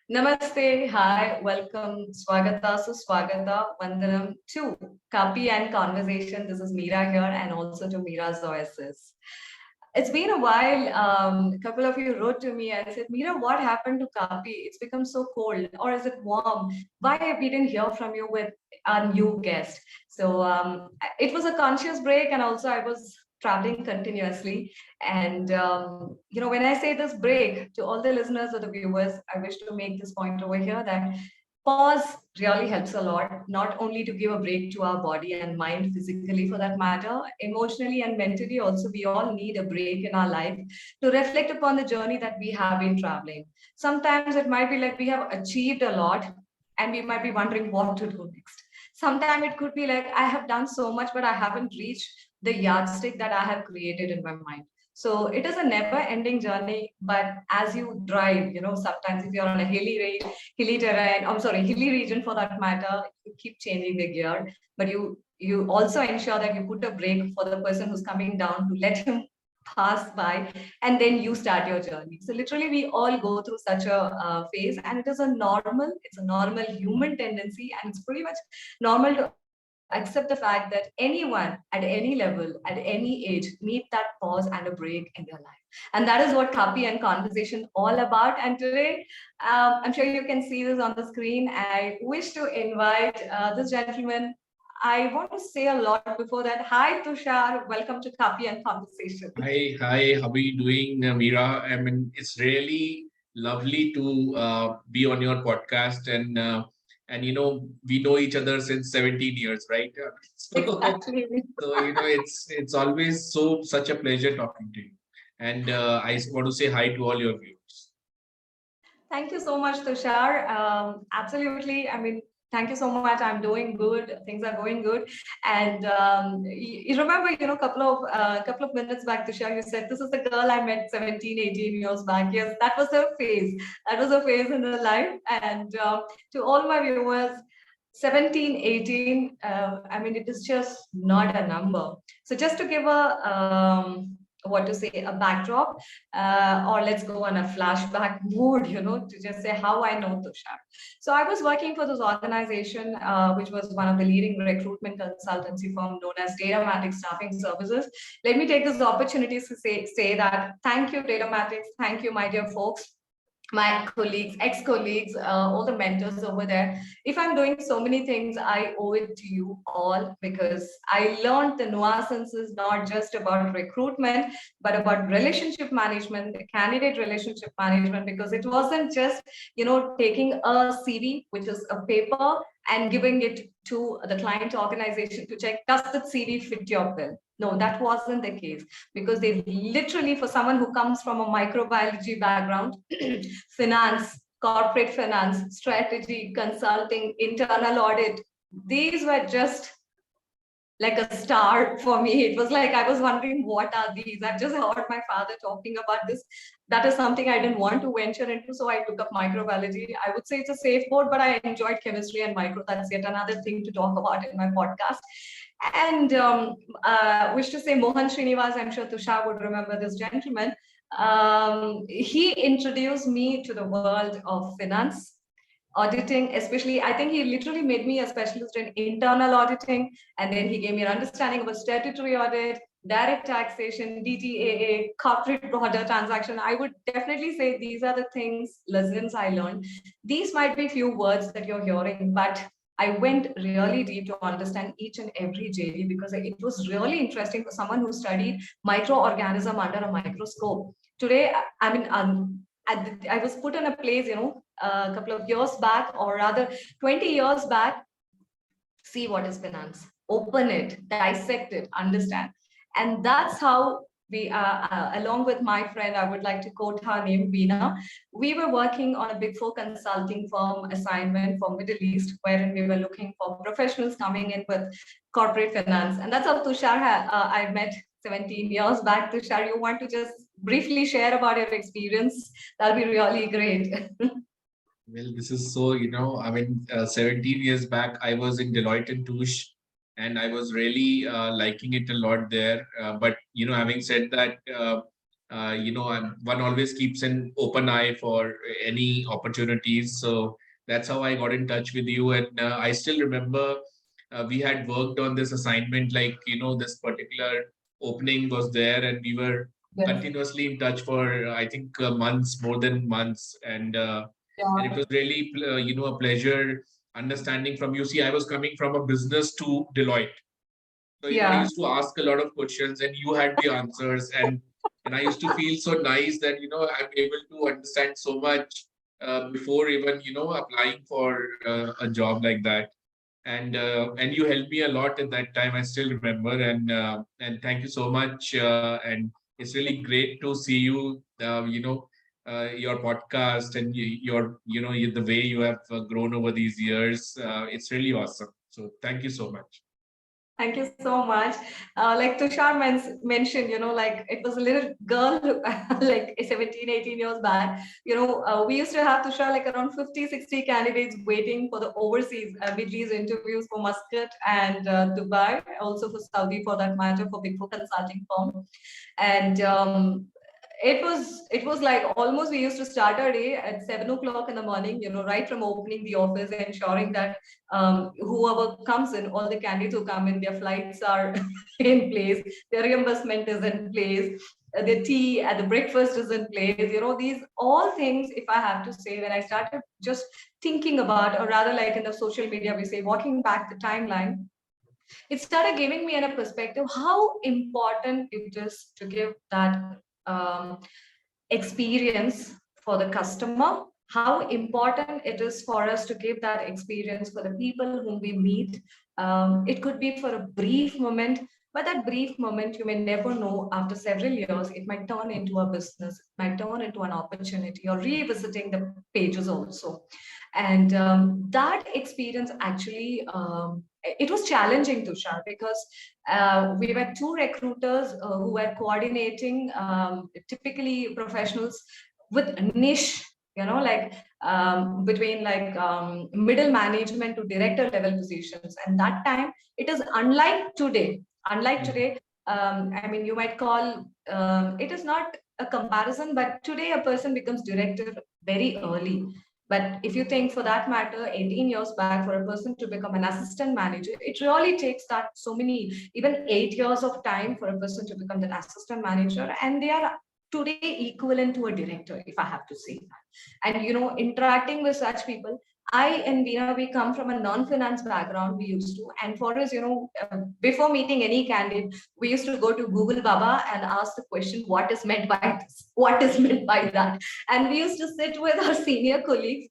Namaste, hi, welcome, Swagata, Suswagata, Vandanam to Kaapi and Conversation. This is Meera here and also to Meera's Oasis. It's been a while. A couple of you wrote to me and said, Meera, what happened to Kaapi? It's become so cold, or is it warm? Why we didn't hear from you with our new guest? So it was a conscious break, and also I was traveling continuously. And when I say this break to all the listeners or the viewers, I wish to make this point over here that pause really helps a lot, not only to give a break to our body and mind physically for that matter, emotionally and mentally also, we all need a break in our life to reflect upon the journey that we have been traveling. Sometimes it might be like we have achieved a lot and we might be wondering what to do next. Sometimes it could be like I have done so much, but I haven't reached the yardstick that I have created in my mind. So it is a never ending journey, but as you drive, sometimes if you're on a hilly terrain, I'm sorry, hilly region for that matter, you keep changing the gear, but you also ensure that you put a brake for the person who's coming down to let him pass by, and then you start your journey. So literally we all go through such a phase, and it's a normal human tendency, and it's pretty much normal to accept the fact that anyone at any level, at any age, need that pause and a break in their life. And that is what Kaapi and Conversation all about. And today, I'm sure you can see this on the screen. I wish to invite this gentleman. I want to say a lot before that. Hi, Tushar. Welcome to Kaapi and Conversation. Hi, how are you doing, Meera? I mean, it's really lovely to be on your podcast, and we know each other since 17 years, right? Exactly. It's always such a pleasure talking to you, and I want to say hi to all your viewers. Thank you so much, Tushar. Absolutely. I mean, thank you so much. I'm doing good. Things are going good. And you remember, couple of minutes back, Tushar, you said this is the girl I met 17, 18 years back. Yes, that was her phase. That was a phase in her life. And to all my viewers, 17, 18, I mean, it is just not a number. So just to give what to say, a backdrop, or let's go on a flashback mode, to just say how I know Tushar. So I was working for this organization, which was one of the leading recruitment consultancy firm known as Datamatic Staffing Services. Let me take this opportunity to say that thank you, Datamatics. Thank you, my dear folks, my colleagues, ex-colleagues, all the mentors over there. If I'm doing so many things, I owe it to you all because I learned the nuances not just about recruitment, but about relationship management, the candidate relationship management, because it wasn't just, taking a CV, which is a paper, and giving it to the client organization to check, does that CV fit your bill? No, that wasn't the case because they literally, for someone who comes from a microbiology background, finance, corporate finance, strategy, consulting, internal audit, these were just like a star for me. It was like I was wondering, what are these? I've just heard my father talking about this. That is something I didn't want to venture into, so I took up microbiology. I would say it's a safe board, but I enjoyed chemistry and micro. That's yet another thing to talk about in my podcast. And wish to say Mohan Srinivas, I'm sure Tushar would remember this gentleman. He introduced me to the world of finance, auditing, especially. I think he literally made me a specialist in internal auditing, and then he gave me an understanding about statutory audit, direct taxation, DTAA, corporate border transaction. I would definitely say these are the things, lessons I learned. These might be few words that you're hearing, but I went really deep to understand each and every JD because it was really interesting for someone who studied microorganism under a microscope. Today, I mean, I was put in a place, a couple of years back, or rather 20 years back. See what is finance, open it, dissect it, understand. And that's how we along with my friend, I would like to quote her name, Veena. We were working on a big four consulting firm assignment for Middle East, wherein we were looking for professionals coming in with corporate finance. And that's how Tushar I met 17 years back. Tushar, you want to just briefly share about your experience? That'll be really great. Well, this is I mean, 17 years back, I was in Deloitte and Touche, and I was really liking it a lot there. But having said that, one always keeps an open eye for any opportunities. So that's how I got in touch with you. And I still remember we had worked on this assignment, like, this particular opening was there, and we were Yes. continuously in touch for, I think, months, more than months. And it Yeah. was really, a pleasure understanding from you. See, I was coming from a business to Deloitte. So, I Yeah. used to ask a lot of questions and you had the answers. And I used to feel so nice that, I'm able to understand so much before even, applying for a job like that. And you helped me a lot at that time. I still remember. And thank you so much. And it's really great to see you, your podcast and the way you have grown over these years. It's really awesome. So thank you so much. Thank you so much. Like Tushar mentioned, like it was a little girl, like 17, 18 years back. We used to have Tushar like around 50, 60 candidates waiting for the overseas Middle East interviews for Muscat and Dubai, also for Saudi for that matter, for Big Four consulting firm. And it was like almost we used to start our day at 7 o'clock in the morning, right from opening the office, ensuring that whoever comes in, all the candidates who come in, their flights are in place, their reimbursement is in place, the tea and the breakfast is in place. These all things, if I have to say, when I started just thinking about, or rather like in the social media, we say walking back the timeline, it started giving me in a perspective how important it is to give that experience for the customer, how important it is for us to give that experience for the people whom we meet. It could be for a brief moment, but that brief moment, you may never know, after several years, it might turn into a business, it might turn into an opportunity, or revisiting the pages also. And that experience actually, it was challenging, Tushar, because we were two recruiters who were coordinating, typically professionals with niche, like between like middle management to director level positions. And that time, it is unlike today. Unlike today, I mean, you might call it is not a comparison, but today a person becomes director very early. But if you think for that matter, 18 years back, for a person to become an assistant manager, it really takes that so many, even 8 years of time for a person to become that assistant manager. And they are today equivalent to a director, if I have to say that. And, interacting with such people, I and Veena, we come from a non-finance background, we used to. And for us, before meeting any candidate, we used to go to Google Baba and ask the question, what is meant by this? What is meant by that? And we used to sit with our senior colleagues.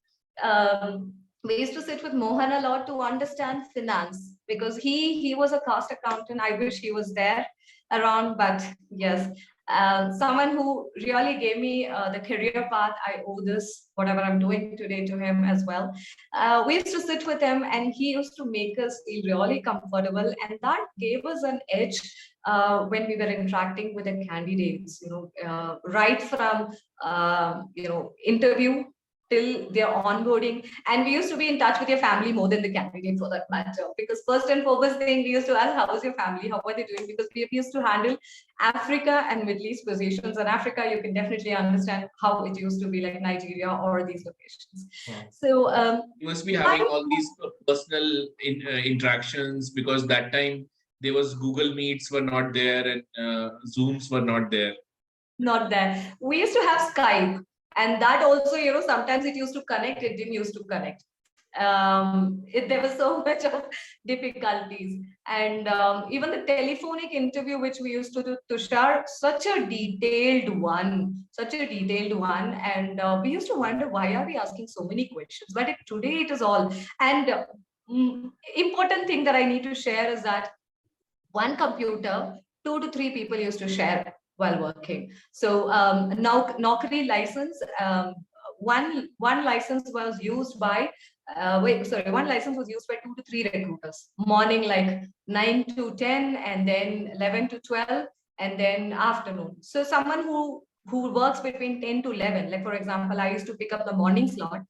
We used to sit with Mohan a lot to understand finance, because he was a cost accountant. I wish he was there around, but yes, someone who really gave me the career path. I owe this, whatever I'm doing today, to him as well. We used to sit with him, and he used to make us feel really comfortable, and that gave us an edge when we were interacting with the candidates. Right from interview till their onboarding. And we used to be in touch with your family more than the candidate, for that matter, because first and foremost thing, we used to ask, how is your family, how are they doing, because we used to handle Africa and Middle East positions. And Africa, you can definitely understand how it used to be, like Nigeria or these locations. So you must be having all these personal interactions, because that time there was Google Meets were not there, and Zooms were not there. Not there. We used to have Skype, and that also, sometimes it used to connect, it didn't used to connect. There was so much of difficulties. And even the telephonic interview, which we used to do, Tushar, such a detailed one. And we used to wonder, why are we asking so many questions? But today it is all. And important thing that I need to share is that one computer, 2 to 3 people used to share while working. So now Naukri license, one license was used by one license was used by 2 to 3 recruiters. Morning like 9 to 10, and then 11 to 12, and then afternoon. So someone who works between 10 to 11, like for example, I used to pick up the morning slot.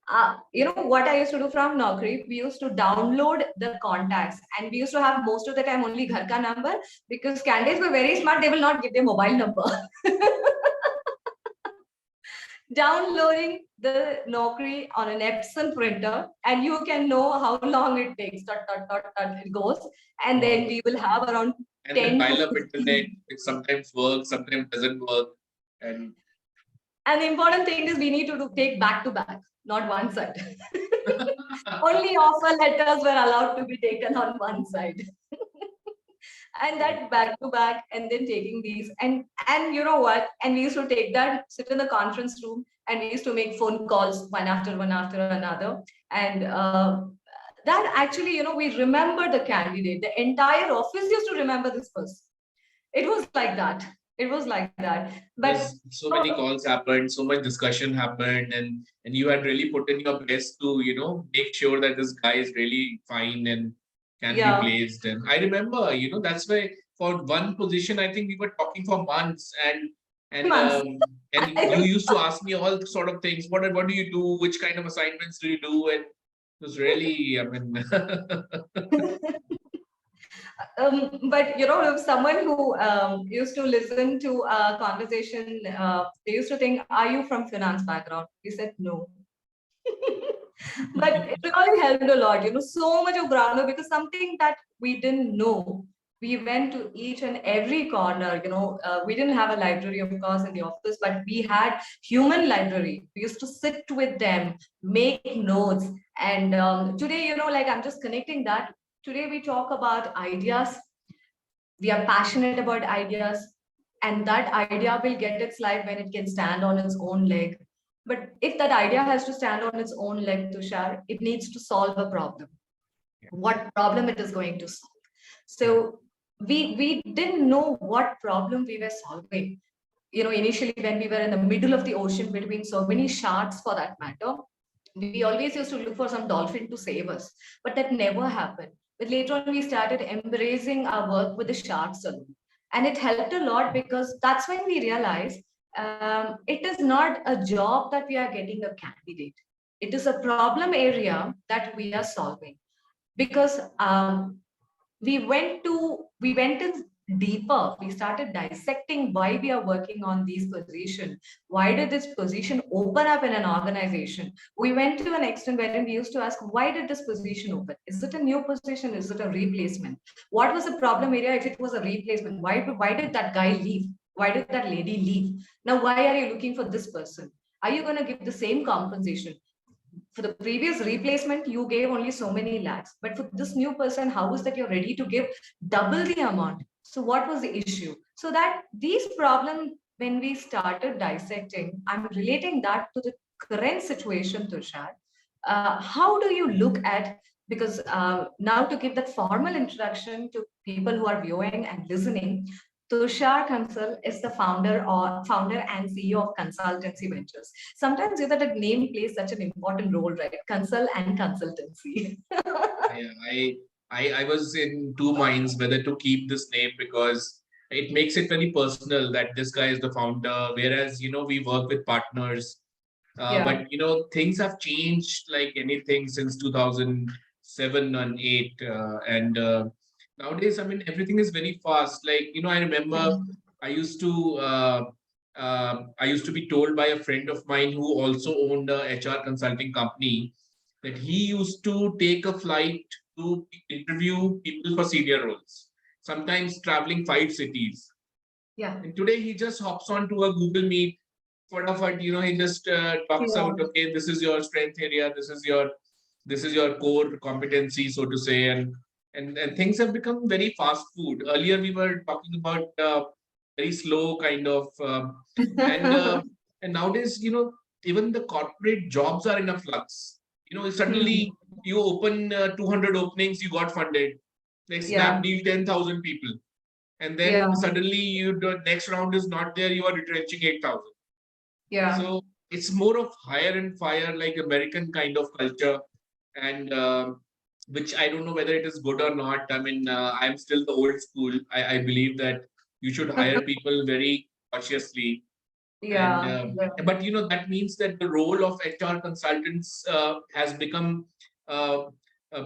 What I used to do from Naukri, we used to download the contacts, and we used to have most of the time only ghar ka number, because candidates were very smart. They will not give their mobile number. downloading the Naukri on an Epson printer, and you can know how long it takes. It goes, and then we will have around and 10 the to dial-up 15. internet, it sometimes works, sometimes doesn't work. And the important thing is we need to take back to back, not one side. Only offer letters were allowed to be taken on one side. And that back to back, and then taking these, and you know what, and we used to take that, sit in the conference room, and we used to make phone calls one after another. And that actually, we remember the candidate. The entire office used to remember this person. It was like that. It was like that. But because so many calls happened, so much discussion happened, and you had really put in your best to make sure that this guy is really fine and can be placed. And I remember, that's why for one position, I think we were talking for months, and months. and you used to ask me all sort of things. What do you do? Which kind of assignments do you do? And it was really, I mean, But if someone who used to listen to a conversation, they used to think, "Are you from finance background?" We said no. But it really helped a lot, so much of groundwork, because something that we didn't know. We went to each and every corner, we didn't have a library, of course, in the office, but we had human library. We used to sit with them, make notes. And today, like I'm just connecting that. Today we talk about ideas. We are passionate about ideas, and that idea will get its life when it can stand on its own leg. But if that idea has to stand on its own leg, Tushar, it needs to solve a problem. What problem it is going to solve. So we didn't know what problem we were solving. Initially when we were in the middle of the ocean between so many sharks, for that matter, we always used to look for some dolphin to save us, but that never happened. But later on, we started embracing our work with the sharks alone. And it helped a lot, because that's when we realized it is not a job that we are getting a candidate. It is a problem area that we are solving. Because we went in deeper. We started dissecting why we are working on these positions. Why did this position open up in an organization? We went to an extent wherein we used to ask, why did this position open? Is it a new position? Is it a replacement? What was the problem area if it was a replacement? Why did that guy leave? Why did that lady leave? Now, why are you looking for this person? Are you going to give the same compensation? For the previous replacement, you gave only so many lakhs. But for this new person, how is that you're ready to give double the amount? So what was the issue? So that these problems, when we started dissecting, I'm relating that to the current situation, Tushar. How do you look at, because now to give that formal introduction to people who are viewing and listening, Tushar Kansal is the founder and CEO of KansalTancy Ventures. Sometimes that name plays such an important role, right? Kansal and consultancy. I was in two minds whether to keep this name, because it makes it very personal that this guy is the founder, whereas we work with partners. But things have changed like anything since 2007 and 8, and nowadays, I mean, everything is very fast. Like I remember I used to be told by a friend of mine who also owned a HR consulting company that he used to take a flight to interview people for senior roles, sometimes traveling 5 cities. Yeah. And today he just hops onto a Google Meet. He just talks out, okay, this is your strength area, this is your core competency, so to say, and things have become very fast food. Earlier we were talking about very slow kind of, and nowadays, even the corporate jobs are in a flux. Suddenly you open 200 openings, you got funded. Like Snapdeal, 10,000 people. And then suddenly the next round is not there, you are retrenching 8,000. Yeah. So it's more of hire and fire, like American kind of culture. And which I don't know whether it is good or not. I mean, I'm still the old school. I believe that you should hire people very cautiously. Yeah. But that means that the role of HR consultants has become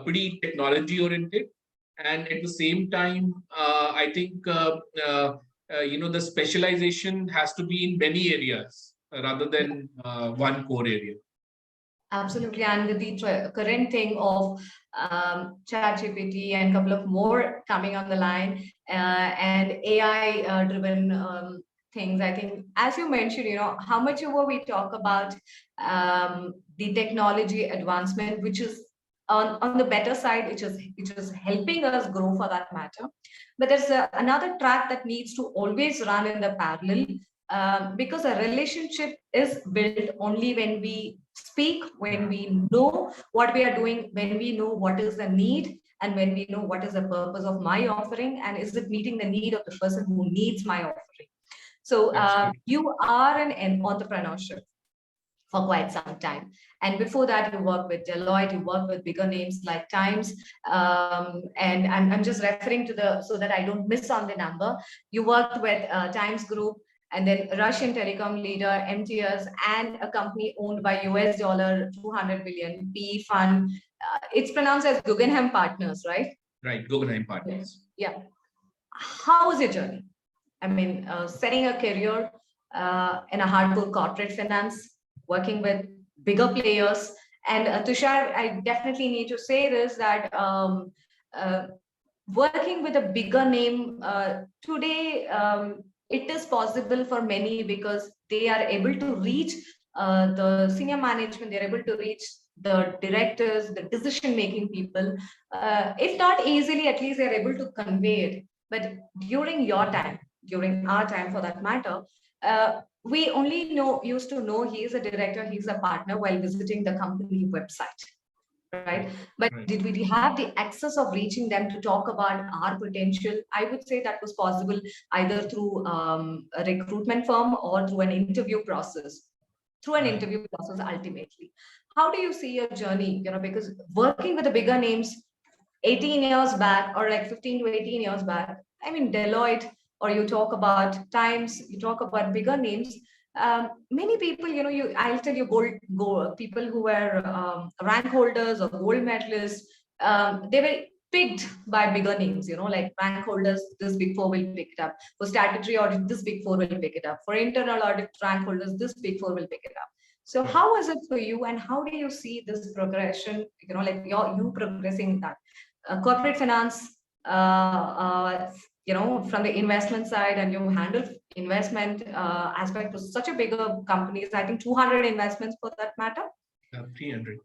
pretty technology oriented, and at the same time, I think the specialization has to be in many areas. rather than one core area. Absolutely. And with the current thing of ChatGPT and a couple of more coming on the line, and AI driven things, I think, as you mentioned, how much ever we talk about the technology advancement, which is on the better side, which is helping us grow for that matter. But there's another track that needs to always run in the parallel, because a relationship is built only when we speak, when we know what we are doing, when we know what is the need, and when we know what is the purpose of my offering, and is it meeting the need of the person who needs my offering. So you are an entrepreneurship for quite some time. And before that, you worked with Deloitte, you worked with bigger names like Times. And I'm just referring to so that I don't miss on the number. You worked with Times Group, and then Russian telecom leader MTS, and a company owned by US dollar 200 billion PE fund. It's pronounced as Guggenheim Partners, right? Right, Guggenheim Partners. Yeah. How was your journey? I mean, setting a career in a hardcore corporate finance, working with bigger players. And Tushar, I definitely need to say this, that uh, working with a bigger name today, it is possible for many because they are able to reach the senior management, they're able to reach the directors, the decision-making people. If not easily, at least they're able to convey it. But during your time, during our time for that matter, we only used to know he is a director, he's a partner while visiting the company website, right? But did we have the access of reaching them to talk about our potential? I would say that was possible either through a recruitment firm or through an interview process. Ultimately, how do you see your journey? Because working with the bigger names 18 years back, or like 15 to 18 years back, I mean, Deloitte, or you talk about Times, you talk about bigger names. Many people, I'll tell you, gold people who were rank holders or gold medalists, they were picked by bigger names, like rank holders, this big four will pick it up. For statutory audit, this big four will pick it up. For internal audit rank holders, this big four will pick it up. So how was it for you, and how do you see this progression, like you progressing that? Corporate finance, from the investment side, and you handle investment aspect to such a bigger companies, I think 200 investments for that matter. 300.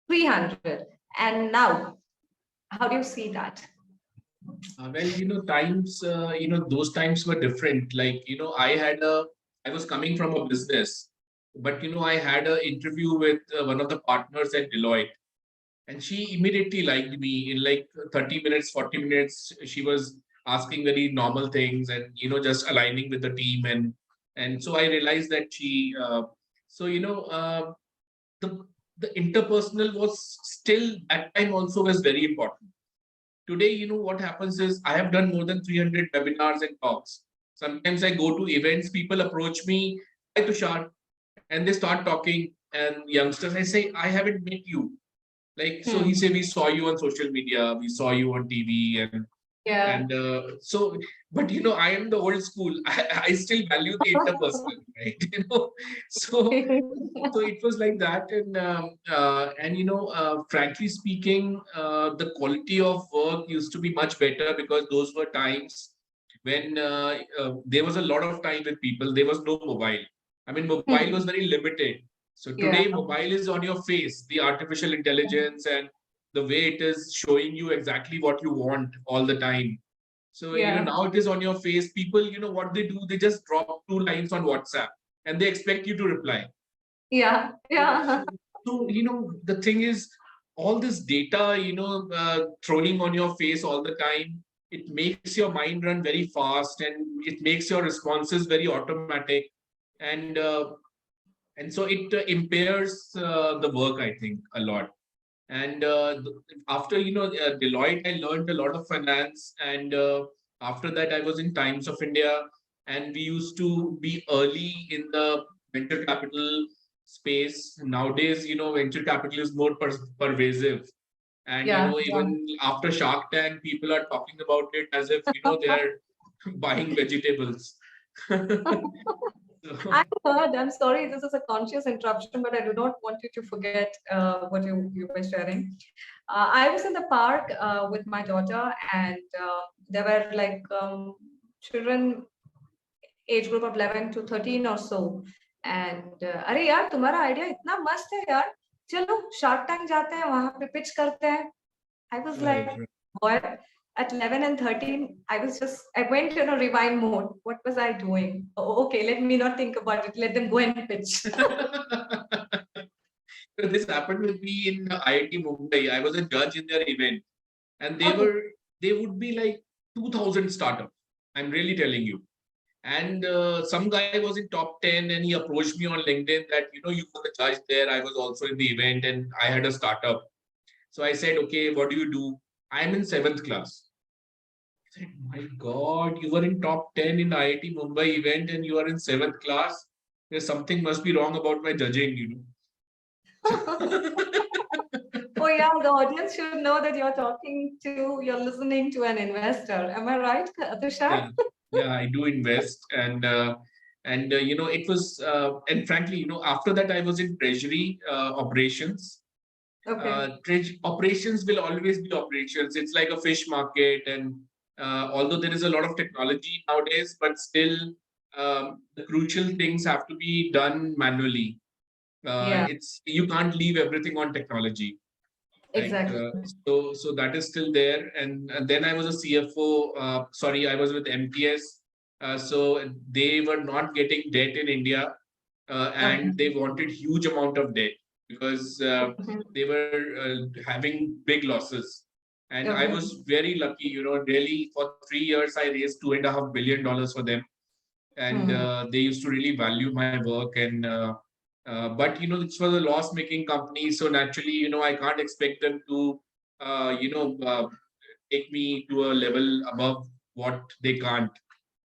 300. And now, how do you see that? Well, times, those times were different. Like, I was coming from a business, but, I had an interview with one of the partners at Deloitte. And she immediately liked me in like 30 minutes, 40 minutes. She was asking very normal things and, just aligning with the team. And so I realized that the, the interpersonal was still at time also was very important. Today, what happens is I have done more than 300 webinars and talks. Sometimes I go to events, people approach me, hi Tushar, and they start talking. And youngsters, I say, I haven't met you. Like, so he said, we saw you on social media, we saw you on TV, but I am the old school. I still value the interpersonal, right? So it was like that, and frankly speaking, the quality of work used to be much better because those were times when there was a lot of time with people. There was no mobile. I mean, mobile was very limited. So today, mobile is on your face, the artificial intelligence and the way it is showing you exactly what you want all the time. So, now it is on your face. People, what they do, they just drop 2 lines on WhatsApp and they expect you to reply. Yeah. So, the thing is, all this data, throwing on your face all the time, it makes your mind run very fast and it makes your responses very automatic. And so it impairs the work, I think, a lot. And after Deloitte, I learned a lot of finance. And after that, I was in Times of India, and we used to be early in the venture capital space. Nowadays, venture capital is more pervasive. And even after Shark Tank, people are talking about it as if they are buying vegetables. I heard, I'm sorry, this is a conscious interruption, but I do not want you to forget what you were sharing. I was in the park with my daughter, and there were like children age group of 11 to 13 or so. And अरे यार तुम्हारा idea इतना मस्त है यार, चलो shark tank जाते हैं, वहां पे पिच करते हैं. I was Right, like, right. what? At 11 and 13, I went in a rewind mode. What was I doing? Oh, okay, let me not think about it. Let them go and pitch. So this happened with me in IIT Mumbai. I was a judge in their event, and Okay. they would be like 2,000 startups. I'm really telling you. And some guy was in top 10, and he approached me on LinkedIn that, you were the judge there. I was also in the event, and I had a startup. So I said, okay, what do you do? I'm in 7th class. I said, my God, you were in top 10 in IIT Mumbai event and you are in 7th class. There's something must be wrong about my judging. Oh yeah, the audience should know that you're listening to an investor. Am I right, Tushar? Yeah, yeah, I do invest, and it was, and frankly, after that I was in treasury operations. Okay. Operations will always be operations. It's like a fish market, and although there is a lot of technology nowadays, but still the crucial things have to be done manually. Yeah, It's you can't leave everything on technology. Right. exactly. So that is still there. And then I was a CFO. Sorry, I was with MTS. So they were not getting debt in India, Okay. and they wanted huge amount of debt because they were having big losses. And I Okay. was very lucky, really for 3 years, I raised $2.5 billion for them. And Hmm. they used to really value my work. And but this was a loss making company, so naturally I can't expect them to take me to a level above what they can't.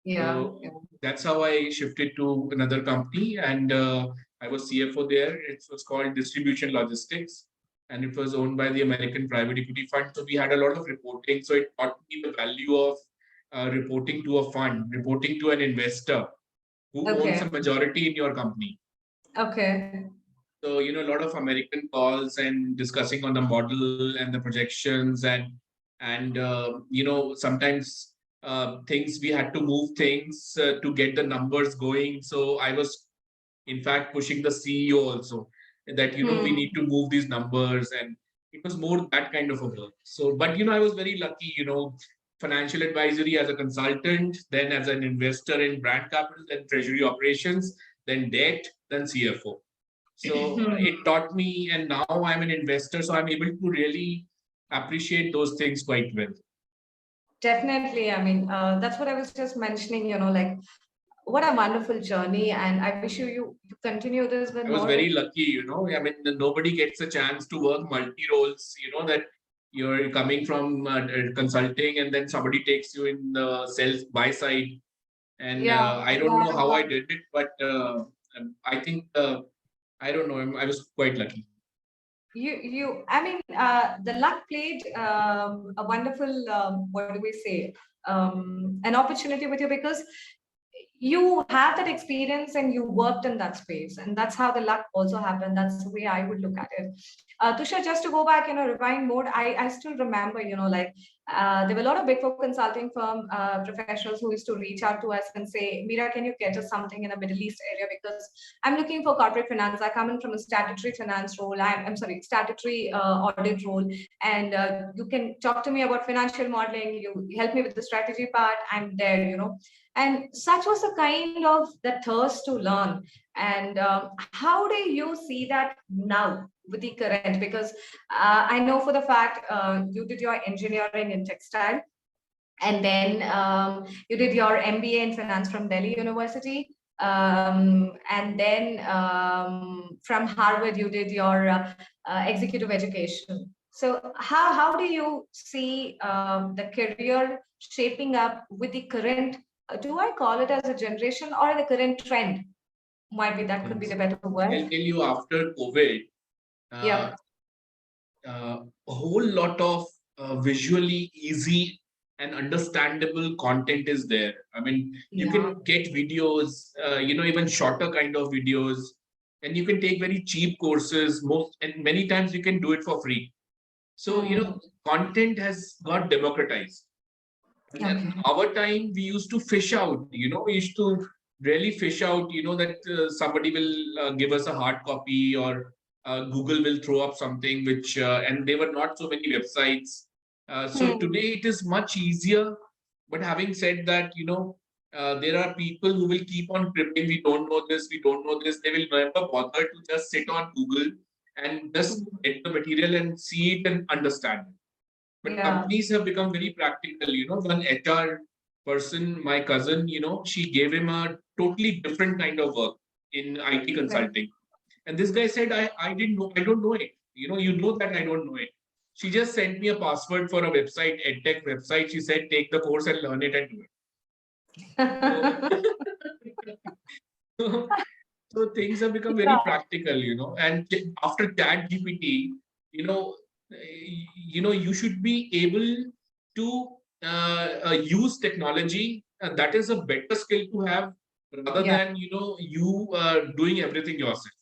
Yeah. So that's how I shifted to another company, and I was CFO there. It was called Distribution Logistics, and it was owned by the American Private Equity Fund. So we had a lot of reporting. So it taught me the value of reporting to a fund, reporting to an investor who owns Okay. a majority in your company. Okay. So, a lot of American calls and discussing on the model and the projections, and sometimes things we had to move things to get the numbers going. So I was in fact pushing the CEO also that we Hmm. need to move these numbers, and it was more that kind of a work. So, but I was very lucky, financial advisory as a consultant, then as an investor in brand capital, then treasury operations, then debt, then CFO. So Hmm. it taught me, and now I'm an investor, so I'm able to really appreciate those things quite well. Definitely. I mean, that's what I was just mentioning, like what a wonderful journey. And I wish you continue this with I was more. very lucky, I mean, nobody gets a chance to work multi roles, that you're coming from consulting and then somebody takes you in the sales buy side. And Yeah. I don't know how I did it, but I think, I don't know, I was quite lucky. I mean, the luck played a wonderful, what do we say, an opportunity with you because you have that experience and you worked in that space, and that's how the luck also happened. That's the way I would look at it. Tushar, just to go back in a rewind mode, I still remember, like there were a lot of big four consulting firm professionals who used to reach out to us and say, Meera, can you get us something in the Middle East area? Because I'm looking for corporate finance. I come in from a statutory finance role. I'm sorry, statutory audit role. And you can talk to me about financial modeling. You help me with the strategy part. I'm there. And such was the kind of the thirst to learn. And how do you see that now with the current? Because I know for the fact you did your engineering in textile, and then you did your MBA in finance from Delhi University. And then from Harvard, you did your executive education. So how do you see the career shaping up with the current, do I call it as a generation or the current trend? Might be that could be Yes. the better word. I'll tell you, after COVID, uh, Yeah. a whole lot of visually easy and understandable content is there. I mean, you Yeah. can get videos, even shorter kind of videos, and you can take very cheap courses. And many times you can do it for free. So, content has got democratized. And Okay. in our time, we used to fish out, we used to really fish out, that somebody will give us a hard copy, or Google will throw up something and there were not so many websites. So today it is much easier. But having said that, there are people who will keep on cribbing. We don't know this, we don't know this. They will never bother to just sit on Google and just get the material and see it and understand it. But Yeah. companies have become very practical. One HR person, my cousin, she gave him a totally different kind of work in IT Okay. consulting. And this guy said, I didn't know, I don't know it. You know that I don't know it. She just sent me a password for a website, edtech website. She said, take the course and learn it and do it. So, so things have become very practical, and after chat GPT, you know you should be able to use technology, and that is a better skill to have, rather Yeah. than you doing everything yourself.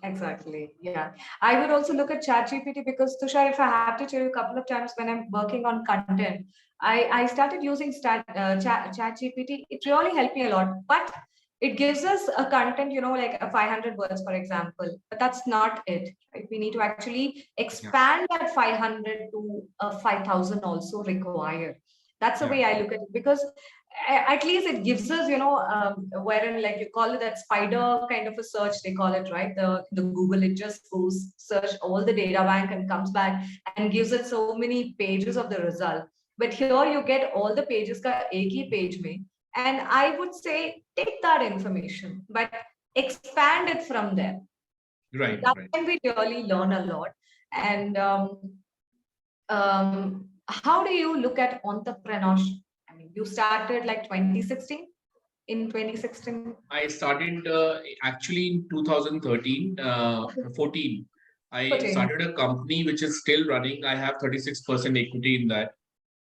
Exactly. Yeah. I would also look at ChatGPT because, Tushar, if I have to tell you a couple of times when I'm working on content, I started using ChatGPT. It really helped me a lot. But it gives us a content, like a 500 words, for example. But that's not it. Right? We need to actually Yeah. expand that 500 to 5,000 also required. That's the Yeah. way I look at it, because at least it gives us, wherein, like, you call it that spider kind of a search, they call it, right? The Google, it just goes search all the data bank and comes back and gives it so many pages of the result. But here you get all the pages ka ek hi page mein, and I would say take that information, but expand it from there. Right. That Right. can we really learn a lot. And how do you look at entrepreneurship? I mean, you started like 2016. In 2016. I started actually in 2013, 14. I 14. started a company which is still running. I have 36% equity in that.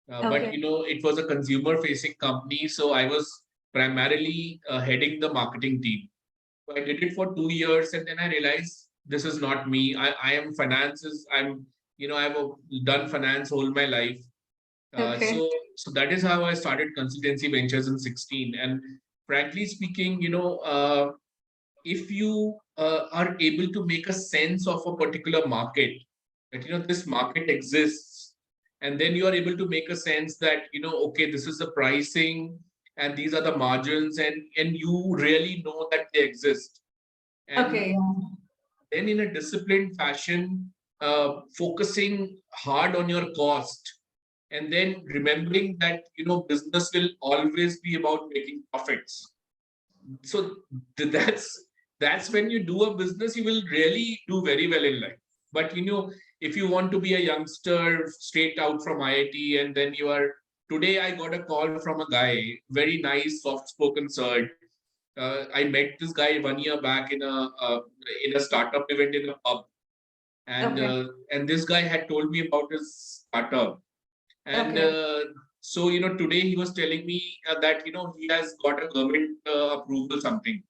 But Okay. it was a consumer facing company. So I was primarily heading the marketing team. So I did it for 2 years, and then I realized this is not me. I am finances. I've done finance all my life. Uh, Okay. so, so that is how I started Consultancy Ventures in 16. And frankly speaking, if you are able to make a sense of a particular market, that this market exists, and then you are able to make a sense that okay, this is the pricing and these are the margins, and you really know that they exist, and Okay. then in a disciplined fashion, focusing hard on your cost, and then remembering that business will always be about making profits. So that's when you do a business, you will really do very well in life. But if you want to be a youngster straight out from IIT, and then you are today, I got a call from a guy, very nice, soft spoken sir. I met this guy 1 year back in a startup event in a pub, and Okay. this guy had told me about his startup, and Okay. so today he was telling me that he has got a government approval something.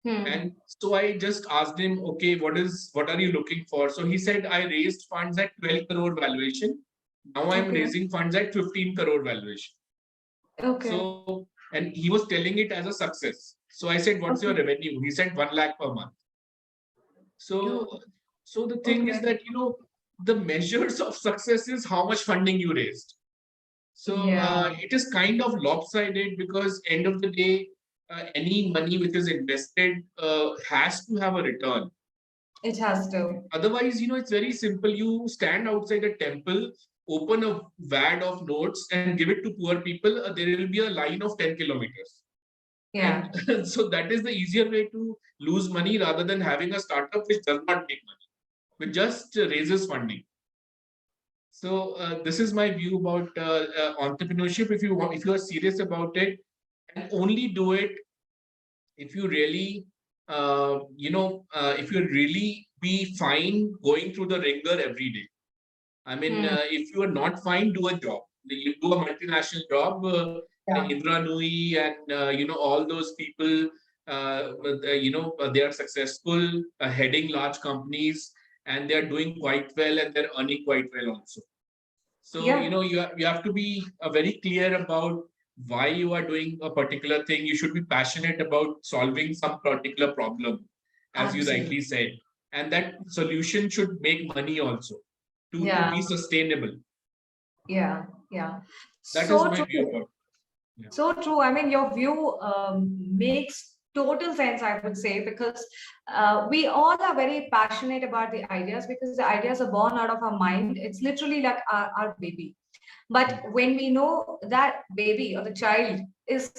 Hmm. And so I just asked him, okay, what are you looking for? So he said, I raised funds at 12 crore valuation. Now I'm Okay. raising funds at 15 crore valuation. Okay. So, and he was telling it as a success. So I said, what's your Okay. revenue? He said 1 lakh per month. So, Oh, so the thing is okay. that, the measures of success is how much funding you raised. So Yeah, it is kind of lopsided, because end of the day, any money which is invested has to have a return. it has to. Otherwise, it's very simple. You stand outside a temple, open a wad of notes, and give it to poor people. There will be a line of 10 kilometers. Yeah. And so that is the easier way to lose money, rather than having a startup which does not make money, which just raises funding. So this is my view about entrepreneurship. If you are serious about it, and only do it if you really, if you really be fine going through the ringer every day. I mean, Hmm. if you are not fine, do a job. you do a multinational job, Indra Nui and all those people, they are successful, heading large companies, and they are doing quite well, and they're earning quite well also. So you have to be very clear about why you are doing a particular thing. You should be passionate about solving some particular problem, as you rightly said, and that solution should make money also to be sustainable. Yeah. That is So my view true. about it. So true. I mean, your view makes total sense, I would say, because we all are very passionate about the ideas because the ideas are born out of our mind. It's literally like our baby. But when we know that baby or the child is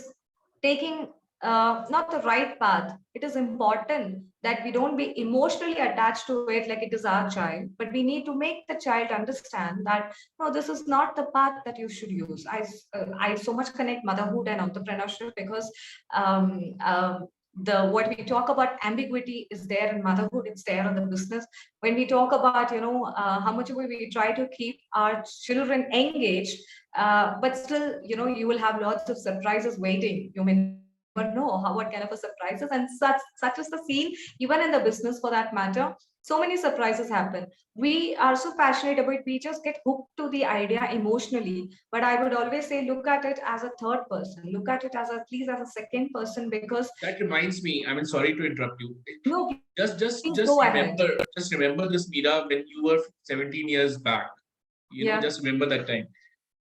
taking not the right path, it is important that we don't be emotionally attached to it like it is our child, but we need to make the child understand that no, this is not the path that you should use. I so much connect motherhood and entrepreneurship because um, um, the what we talk about ambiguity is there in motherhood, it's there in the business. When we talk about how much we try to keep our children engaged, but still you will have lots of surprises waiting. You may never know what kind of a surprises, and such is the scene even in the business for that matter. So many surprises happen. We are so passionate about, we just get hooked to the idea emotionally, but I would always say look at it as a third person, look at it as at least as a second person, because That reminds me, I mean, sorry to interrupt you. no, Just just please just go ahead. remember, just remember this, Meera, when you were 17 years back. Yeah. Just remember that time.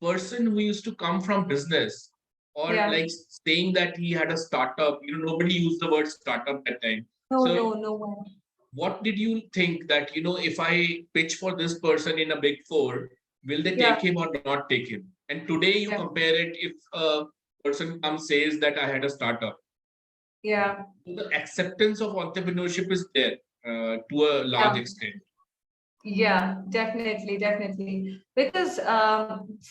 Person who used to come from business or Yeah. like saying that he had a startup, nobody used the word startup that time. No, So no one. what did you think that, if I pitch for this person in a big four, will they Yeah. take him or not take him? And today you Yeah. compare it, if a person comes says that I had a startup. Yeah. So the acceptance of entrepreneurship is there to a large Yeah. extent. Yeah, definitely. Because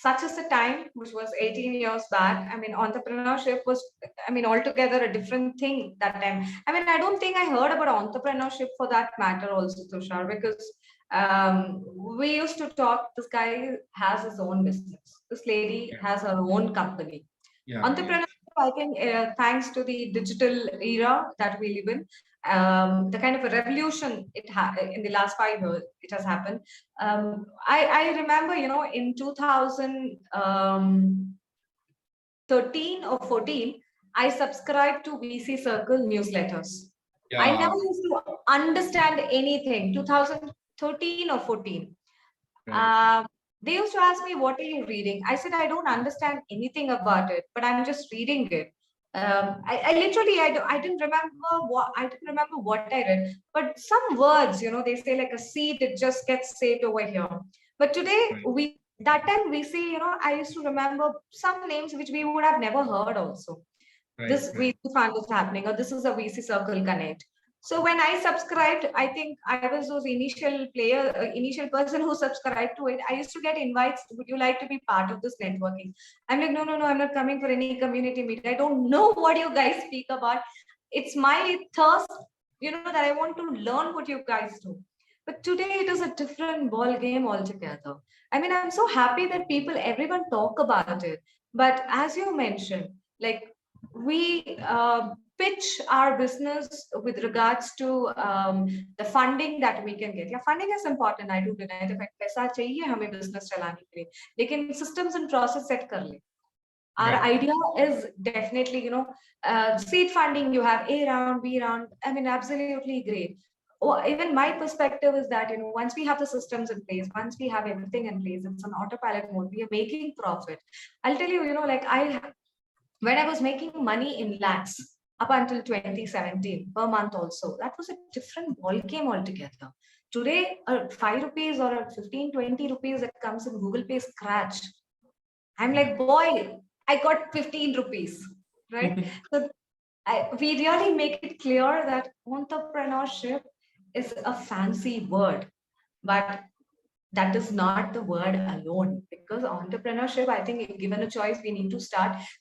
such as the time, which was 18 years back, I mean, entrepreneurship was, I mean, altogether a different thing that time. I mean, I don't think I heard about entrepreneurship for that matter also, Tushar, because we used to talk, this guy has his own business. This lady has her own company. Entrepreneurship, I think, thanks to the digital era that we live in, the kind of a revolution in the last 5 years, it has happened. I remember, in 2013 or 14, I subscribed to VC Circle newsletters. I Yeah. never used to understand anything. 2013 or 14. Right. They used to ask me, "What are you reading?" I said, "I don't understand anything about it, but I'm just reading it." I literally, I didn't remember what I read, but some words, they say like a seed, it just gets saved over here. But today, Right. that time we see, I used to remember some names which we would have never heard also. Right. This Right. VC fund is happening, or this is a VC Circle Connect. So when I subscribed, I think I was those initial person who subscribed to it. I used to get invites. Would you like to be part of this networking? I'm like, no, I'm not coming for any community meet. I don't know what you guys speak about. It's my thirst, that I want to learn what you guys do. But today it is a different ball game altogether. I mean, I'm so happy that everyone talk about it. But as you mentioned, like we pitch our business with regards to the funding that we can get. Yeah, funding is important. I do deny the fact पैसा चाहिए हमें business चलाने के लिए, लेकिन systems and process set कर ले. Our Right. idea is definitely, seed funding. You have A round, B round. I mean, absolutely great. Even my perspective is that, once we have the systems in place, once we have everything in place, it's an autopilot mode. We are making profit. I'll tell you, like when I was making money in lakhs up until 2017 per month also, that was a different ball game altogether. Today, a 5 rupees or a 15, 20 rupees that comes in Google Pay scratch. I'm like, boy, I got 15 rupees, right? So we really make it clear that entrepreneurship is a fancy word, but that is not the word alone, because entrepreneurship, I think, if given a choice, we need to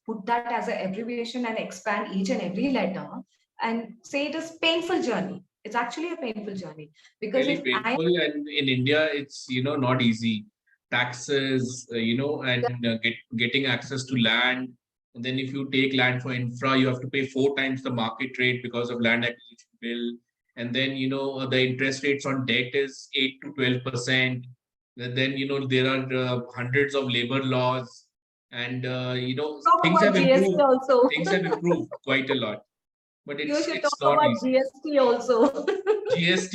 put that as an abbreviation and expand each and every letter and say it is painful journey. It's actually a painful journey, because Really if I painful, and in India, it's not easy. taxes, and getting access to land. And then if you take land for infra, you have to pay 4 times the market rate because of land acquisition bill. And then, the interest rates on debt is 8 to 12%. Then, there are hundreds of labor laws, and, Talk things about have GST improved. also. Things have improved quite a lot, but You should talk it's not about easy. GST also. GST.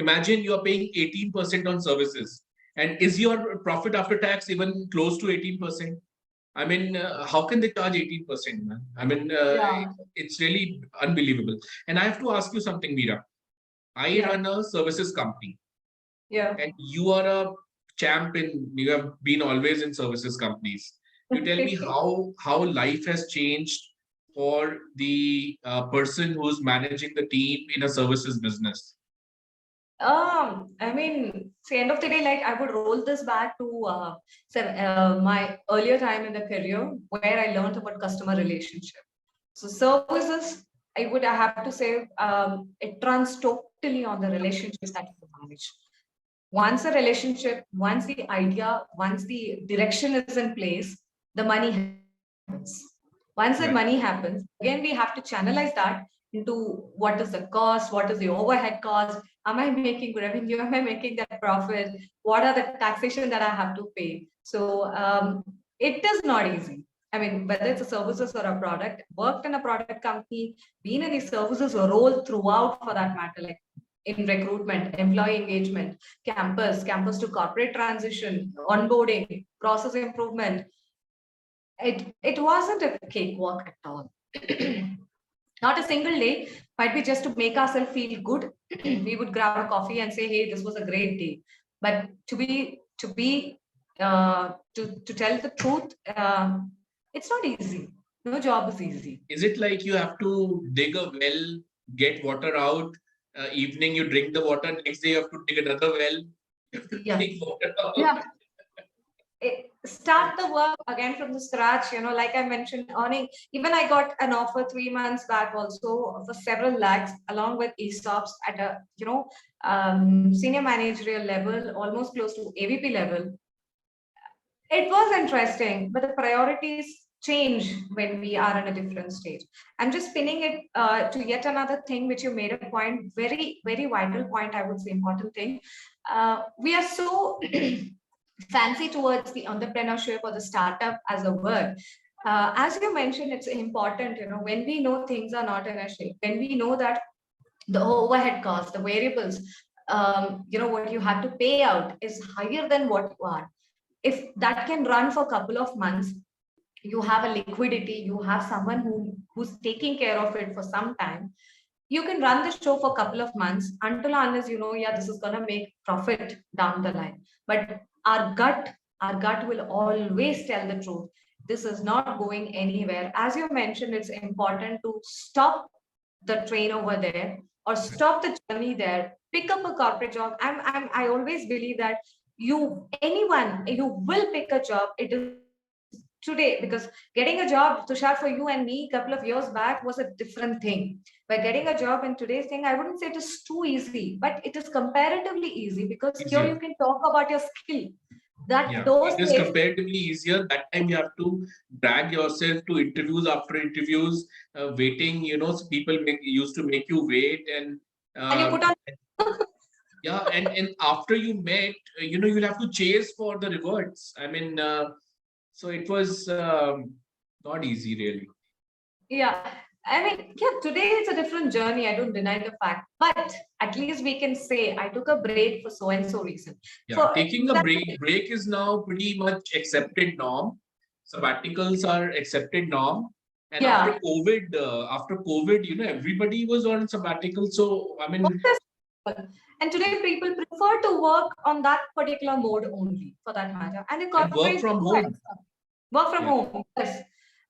Imagine you are paying 18% on services. And is your profit after tax even close to 18%? I mean, how can they charge 18%, man? I mean, Yeah, it's really unbelievable. And I have to ask you something, Meera. I yeah, run a services company, yeah. and you are a champ you have been always in services companies. You tell me how life has changed for the person who's managing the team in a services business. I mean, see, end of the day, like I would roll this back to my earlier time in the career where I learned about customer relationship. So services, I have to say, it runs totally on the relationship that you manage. Once a relationship, once the idea, once the direction is in place, the money happens. Once that Right. money happens, again, we have to channelize that into what is the cost, what is the overhead cost, am I making revenue, am I making that profit, what are the taxation that I have to pay. So it is not easy. I mean, whether it's a services or a product, worked in a product company, been in the services role throughout for that matter, like in recruitment, employee engagement, campus to corporate transition, onboarding, process improvement. It wasn't a cakewalk at all. Not a single day, might be just to make ourselves feel good. We would grab a coffee and say, "Hey, this was a great day." But to tell the truth, it's not easy. No job is easy. Is it like you have to dig a well, get water out, evening you drink the water, next day you have to dig another well, you have to Yeah, take water out? yeah. Start the work again from the scratch, like I mentioned, earning. Even I got an offer 3 months back also for several lakhs along with ESOPs at a senior managerial level, almost close to AVP level. It was interesting, but the priorities change when we are in a different stage. I'm just spinning it to yet another thing which you made a point, very very vital point, I would say, important thing. We are so fancy towards the entrepreneurship or the startup as a word. As you mentioned, it's important, when we know things are not in a shape, when we know that the overhead costs, the variables, what you have to pay out is higher than what you are. If that can run for a couple of months, you have a liquidity, you have someone who's taking care of it for some time, you can run the show for a couple of months until unless yeah, this is going to make profit down the line. But our gut will always tell the truth. This is not going anywhere. As you mentioned, it's important to stop the train over there or stop the journey there, pick up a corporate job. I always believe that you will pick a job. It is today, because getting a job, Tushar, for you and me a couple of years back was a different thing. But getting a job in today's thing, I wouldn't say it is too easy, but it is comparatively easy because here Easier. you can talk about your skill. That Yeah, those it is days, comparatively easier. That time you have to drag yourself to interviews after interviews, waiting. People used to make you wait, and and you put um, on yeah, and after you met, you'll have to chase for the rewards. I mean, so it was not easy, really. yeah. I mean, yeah, today it's a different journey. I don't deny the fact, but at least we can say I took a break for so and so reason. Yeah, For taking a break is now pretty much accepted norm. Sabbaticals are accepted norm. And yeah, after COVID, everybody was on sabbatical. So I mean, and today people prefer to work on that particular mode only, for that matter. And the and work corporate from home. work from Yeah. home. Yes.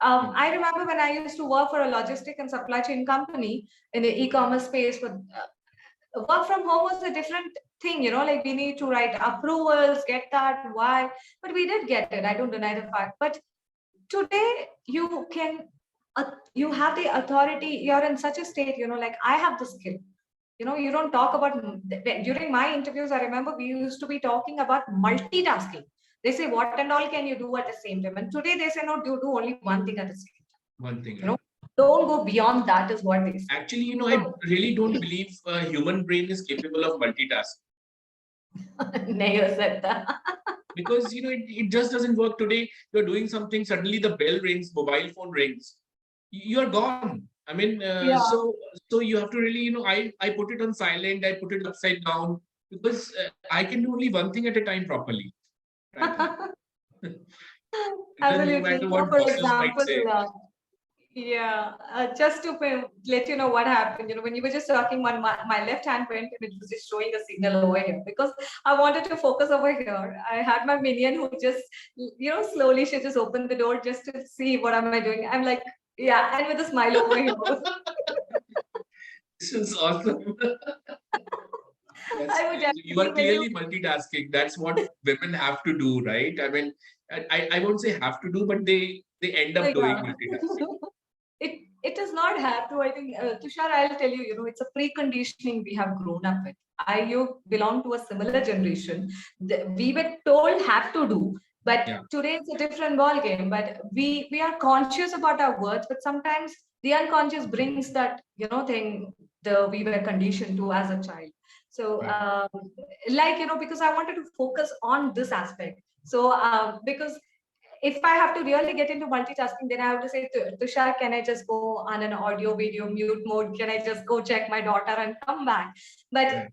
Yeah. I remember when I used to work for a logistic and supply chain company in the e-commerce space. But work from home was a different thing, like we need to write approvals, get that, why. But we did get it. I don't deny the fact. But today you have the authority. You're in such a state, like I have the skill. You don't talk about during my interviews. I remember we used to be talking about multitasking. They say, what and all can you do at the same time? And today they say, no, you do only one thing at the same time. One thing, You right? know, don't go beyond that is what they say. Actually, I really don't believe a human brain is capable of multitasking. Nahi ho sakta. Because it just doesn't work. Today you're doing something, suddenly the bell rings, mobile phone rings, you're gone. I mean, Yeah. so you have to really, I put it on silent, I put it upside down, because I can do only one thing at a time properly, right? It doesn't Absolutely. matter So what for bosses might example, say. just to let you know what happened, when you were just talking, my left hand went and it was just showing a signal over here because I wanted to focus over here. I had my minion who just, slowly she just opened the door just to see what am I doing. I'm like, yeah, and with a smile over here. This is awesome. I would You are definitely, clearly multitasking. That's what women have to do, right? I mean, I won't say have to do, but they end up doing yeah. multitasking. It does not have to. I think, Tushar, I'll tell you, it's a preconditioning we have grown up with. You belong to a similar generation. We were told have to do, but Yeah. today it's a different ball game. But we are conscious about our words, but sometimes the unconscious brings that thing we were conditioned to as a child. So, Right. because I wanted to focus on this aspect. So, because if I have to really get into multitasking, then I have to say, Tushar, can I just go on an audio video mute mode? Can I just go check my daughter and come back? But,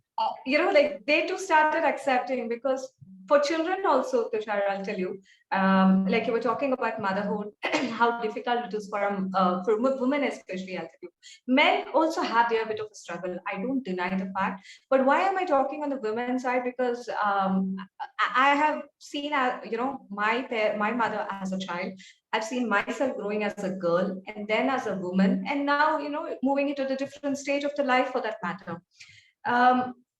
Right. like they too started accepting because for children also, Tushar, I'll tell you, like you were talking about motherhood, how difficult it is for women, especially, I'll tell you. Men also have their bit of a struggle. I don't deny the fact. But why am I talking on the women's side? Because I have seen, my mother as a child. I've seen myself growing as a girl and then as a woman, and now moving into the different stage of the life for that matter.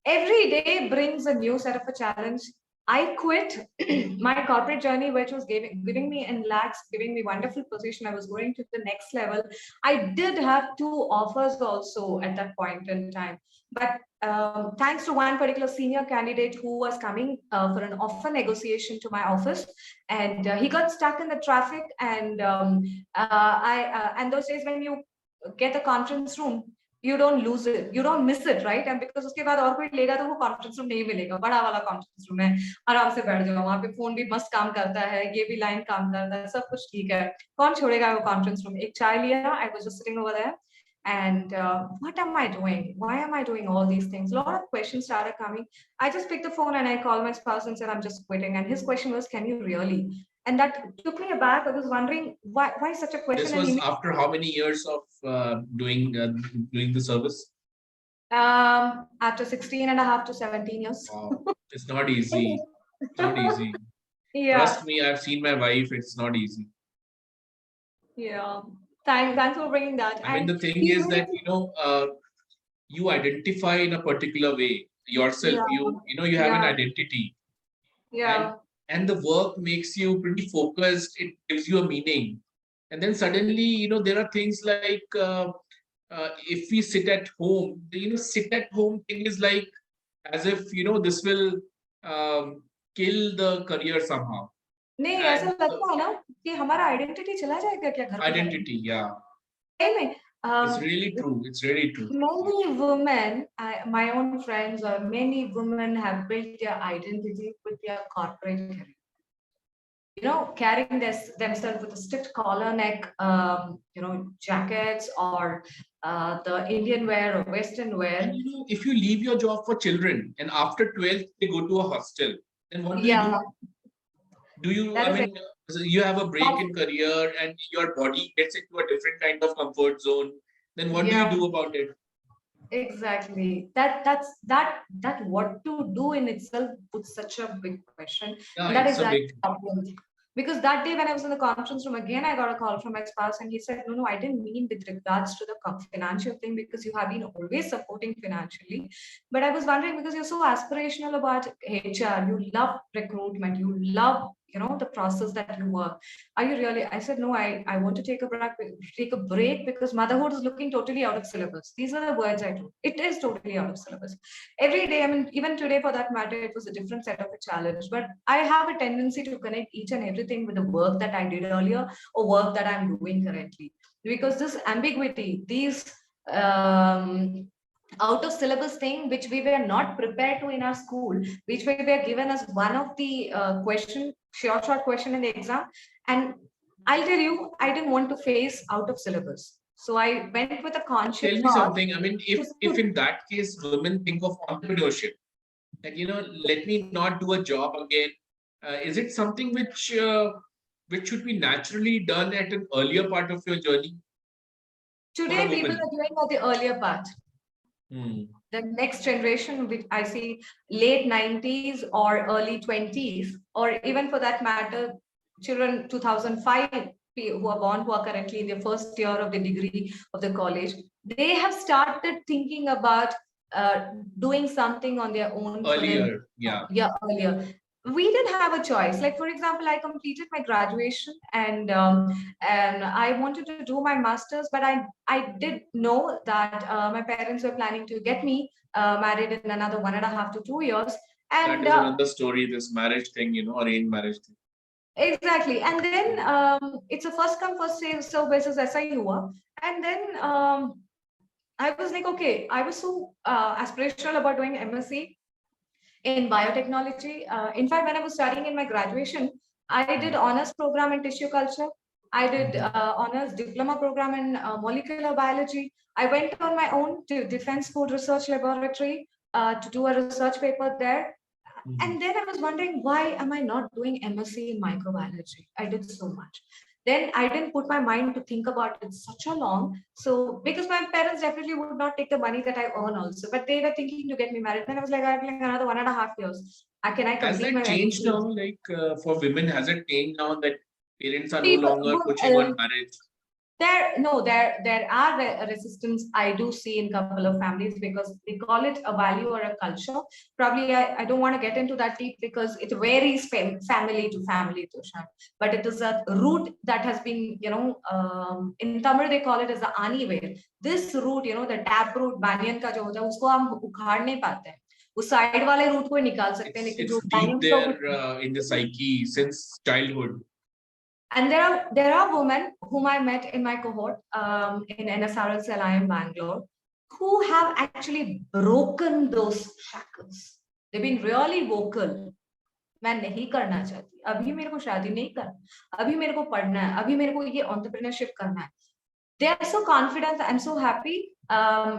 Every day brings a new set of a challenge. I quit my corporate journey, which was giving me in lakhs, giving me wonderful position. I was going to the next level. I did have two offers also at that point in time. But thanks to one particular senior candidate who was coming for an offer negotiation to my office, and he got stuck in the traffic. And and those days when you get a conference room, you don't lose it, you don't miss it, right? And because उसके बाद और कोई लेगा तो वो conference room नहीं मिलेगा, बड़ा वाला conference room है, आराम से बैठ जाओ वहाँ पे, फोन भी मस्त काम करता है, ये भी लाइन काम करता है, सब कुछ ठीक है, कौन छोड़ेगा वो conference room? एक चाय लिया, I was just sitting over there, and what am I doing? Why am I doing all these things? A lot of questions started coming. I just picked the phone and I called my spouse and said, I'm just quitting. And his question was, can you really? And that took me aback. I was wondering why such a question. This was after how many years of doing the service? After 16 and a half to 17 years. Wow. It's not easy. It's not easy. Yeah. Trust me, I've seen my wife. It's not easy. Yeah. Thanks for bringing that. I mean, the thing is that you identify in a particular way yourself. Yeah. You have an identity. Yeah. And the work makes you pretty focused. It gives you a meaning. And then suddenly, there are things like if we sit at home, sit at home thing is like as if, this will kill the career somehow. नहीं, ऐसा लगता है ना कि हमारा identity चला जाएगा क्या घर पे? Identity, yeah. सही में. It's really true. It's really true. Many women, my own friends, or many women have built their identity with their corporate career. Carrying themselves with a strict collar neck, jackets, or the Indian wear or Western wear. And, if you leave your job for children and after 12th they go to a hostel, then what do you do? Do you, you have a break in career and your body gets into a different kind of comfort zone, then what do you do about it? Exactly. That what to do in itself puts such a big question. Yeah, that exactly happened. Because that day when I was in the conference room, again, I got a call from my spouse and he said, no, I didn't mean with regards to the financial thing, because you have been always supporting financially. But I was wondering, because you're so aspirational about HR, you love recruitment, you love, the process that you work. Are you really? I said, no, I want to take a break because motherhood is looking totally out of syllabus. These are the words I do. It is totally out of syllabus. Every day, I mean, even today for that matter, it was a different set of a challenge. But I have a tendency to connect each and everything with the work that I did earlier or work that I'm doing currently. Because this ambiguity, these out of syllabus thing, which we were not prepared to in our school, which we were given as one of the short question in the exam. And I'll tell you, I didn't want to face out of syllabus. So I went with a conscious Tell me thought. something. I mean, if in that case, women think of entrepreneurship, that, let me not do a job again. Is it something which should be naturally done at an earlier part of your journey for a Today, people woman? are doing at the earlier part. The next generation, which I see late 90s or early 20s, or even for that matter, children 2005 who are born, who are currently in their first year of the degree of the college, they have started thinking about doing something on their own for them. Earlier, yeah. Yeah, earlier. We didn't have a choice. Like, for example, I completed my graduation and I wanted to do my master's, but I did know that my parents were planning to get me married in another 1.5 to 2 years. And that is another story, this marriage thing, arranged marriage thing. Exactly. And then it's a first come, first serve basis SI hua. And then I was like, okay, I was so aspirational about doing MSc in biotechnology. In fact, when I was studying in my graduation, I did honors program in tissue culture. I did honors diploma program in molecular biology. I went on my own to Defense Food Research Laboratory to do a research paper there. And then I was wondering, why am I not doing MSc in microbiology? I did so much. Then I didn't put my mind to think about it such a long. So because my parents definitely would not take the money that I earn also, but they were thinking to get me married. Then I was like, I have like another 1.5 years. Can I Has complete my that changed MSc? now? Like for women, has it changed now that parents are no People, longer pushing on marriage? there are resistance I do see in a couple of families because they call it a value or a culture. Probably I don't want to get into that deep because it varies family to family, Tushar. But it is a root that has been, in Tamil they call it as the ani ware. This root, the tap root, banyan का जो होता है उसको हम उखाड़ नहीं पाते हैं. उस साइड वाले रूट को निकाल सकते हैं लेकिन जो It's deep banyan का there in the psyche since childhood. And there are women whom I met in my cohort in NSRL CLIM Bangalore who have actually broken those shackles. They've been really vocal. मैं नहीं करना चाहती, अभी मेरे को शादी नहीं करना, अभी मेरे को पढ़ना है, अभी मेरे को ये entrepreneurship करना है. They are so confident. I'm so happy.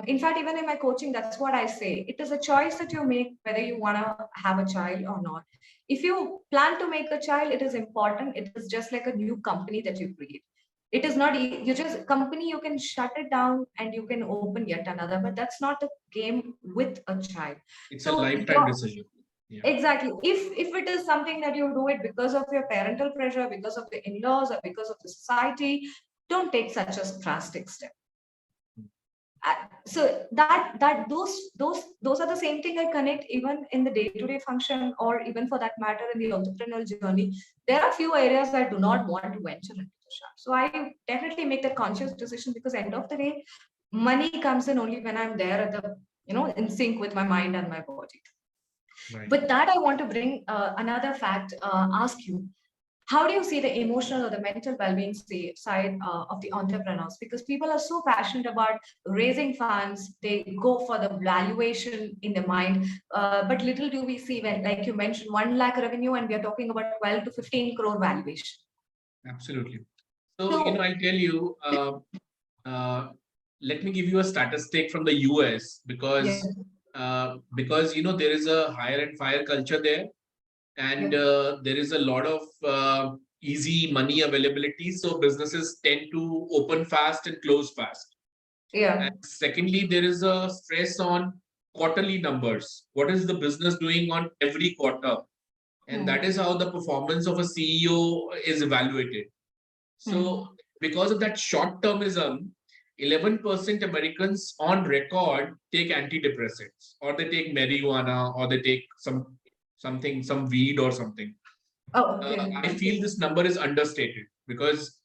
In fact, even in my coaching, that's what I say. It is a choice that you make whether you want to have a child or not. If you plan to make a child, it is important. It is just like a new company that you create. It is not you just company. You can shut it down and you can open yet another. But that's not a game with a child. It's a lifetime decision. Yeah. Exactly. If it is something that you do it because of your parental pressure, because of the in-laws, or because of the society, don't take such a drastic step. So those are the same thing I connect even in the day-to-day function, or even for that matter in the entrepreneurial journey. There are few areas I do not want to venture into. So I definitely make that conscious decision because end of the day, money comes in only when I'm there at the in sync with my mind and my body. Right. With that, I want to bring another fact. Ask you. How do you see the emotional or the mental well-being side of the entrepreneurs? Because people are so passionate about raising funds, they go for the valuation in the mind. But little do we see when, like you mentioned, 1 lakh revenue, and we are talking about 12 to 15 crore valuation. Absolutely. So I tell you, let me give you a statistic from the US because there is a hire and fire culture there. And there is a lot of easy money availability. So businesses tend to open fast and close fast. Yeah. And secondly, there is a stress on quarterly numbers. What is the business doing on every quarter? And that is how the performance of a CEO is evaluated. So because of that short-termism, 11% Americans on record take antidepressants, or they take marijuana, or they take some weed or something. Oh, okay. I feel this number is understated because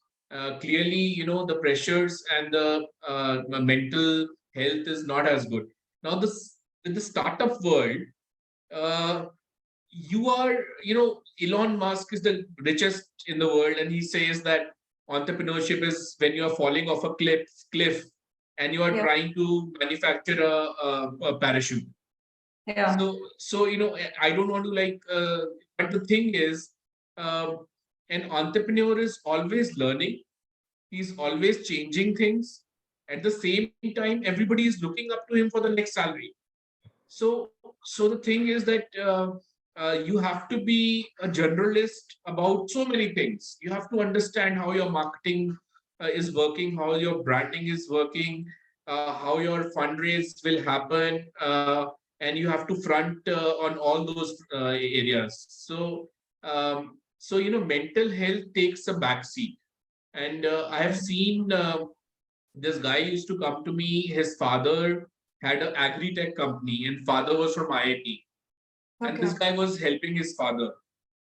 clearly, the pressures and the mental health is not as good. Now, this in the startup world, uh, you are, Elon Musk is the richest in the world, and he says that entrepreneurship is when you are falling off a cliff, and you are Yeah. trying to manufacture a parachute. Yeah. So I don't want to but the thing is, um, an entrepreneur is always learning. He's always changing things. At the same time, everybody is looking up to him for the next salary. So the thing is that you have to be a generalist about so many things. You have to understand how your marketing is working, how your branding is working, how your fundraise will happen, and you have to front on all those areas. So mental health takes a backseat, and I have seen this guy used to come to me. His father had an agri-tech company, and father was from IIT. And this Okay. guy was helping his father.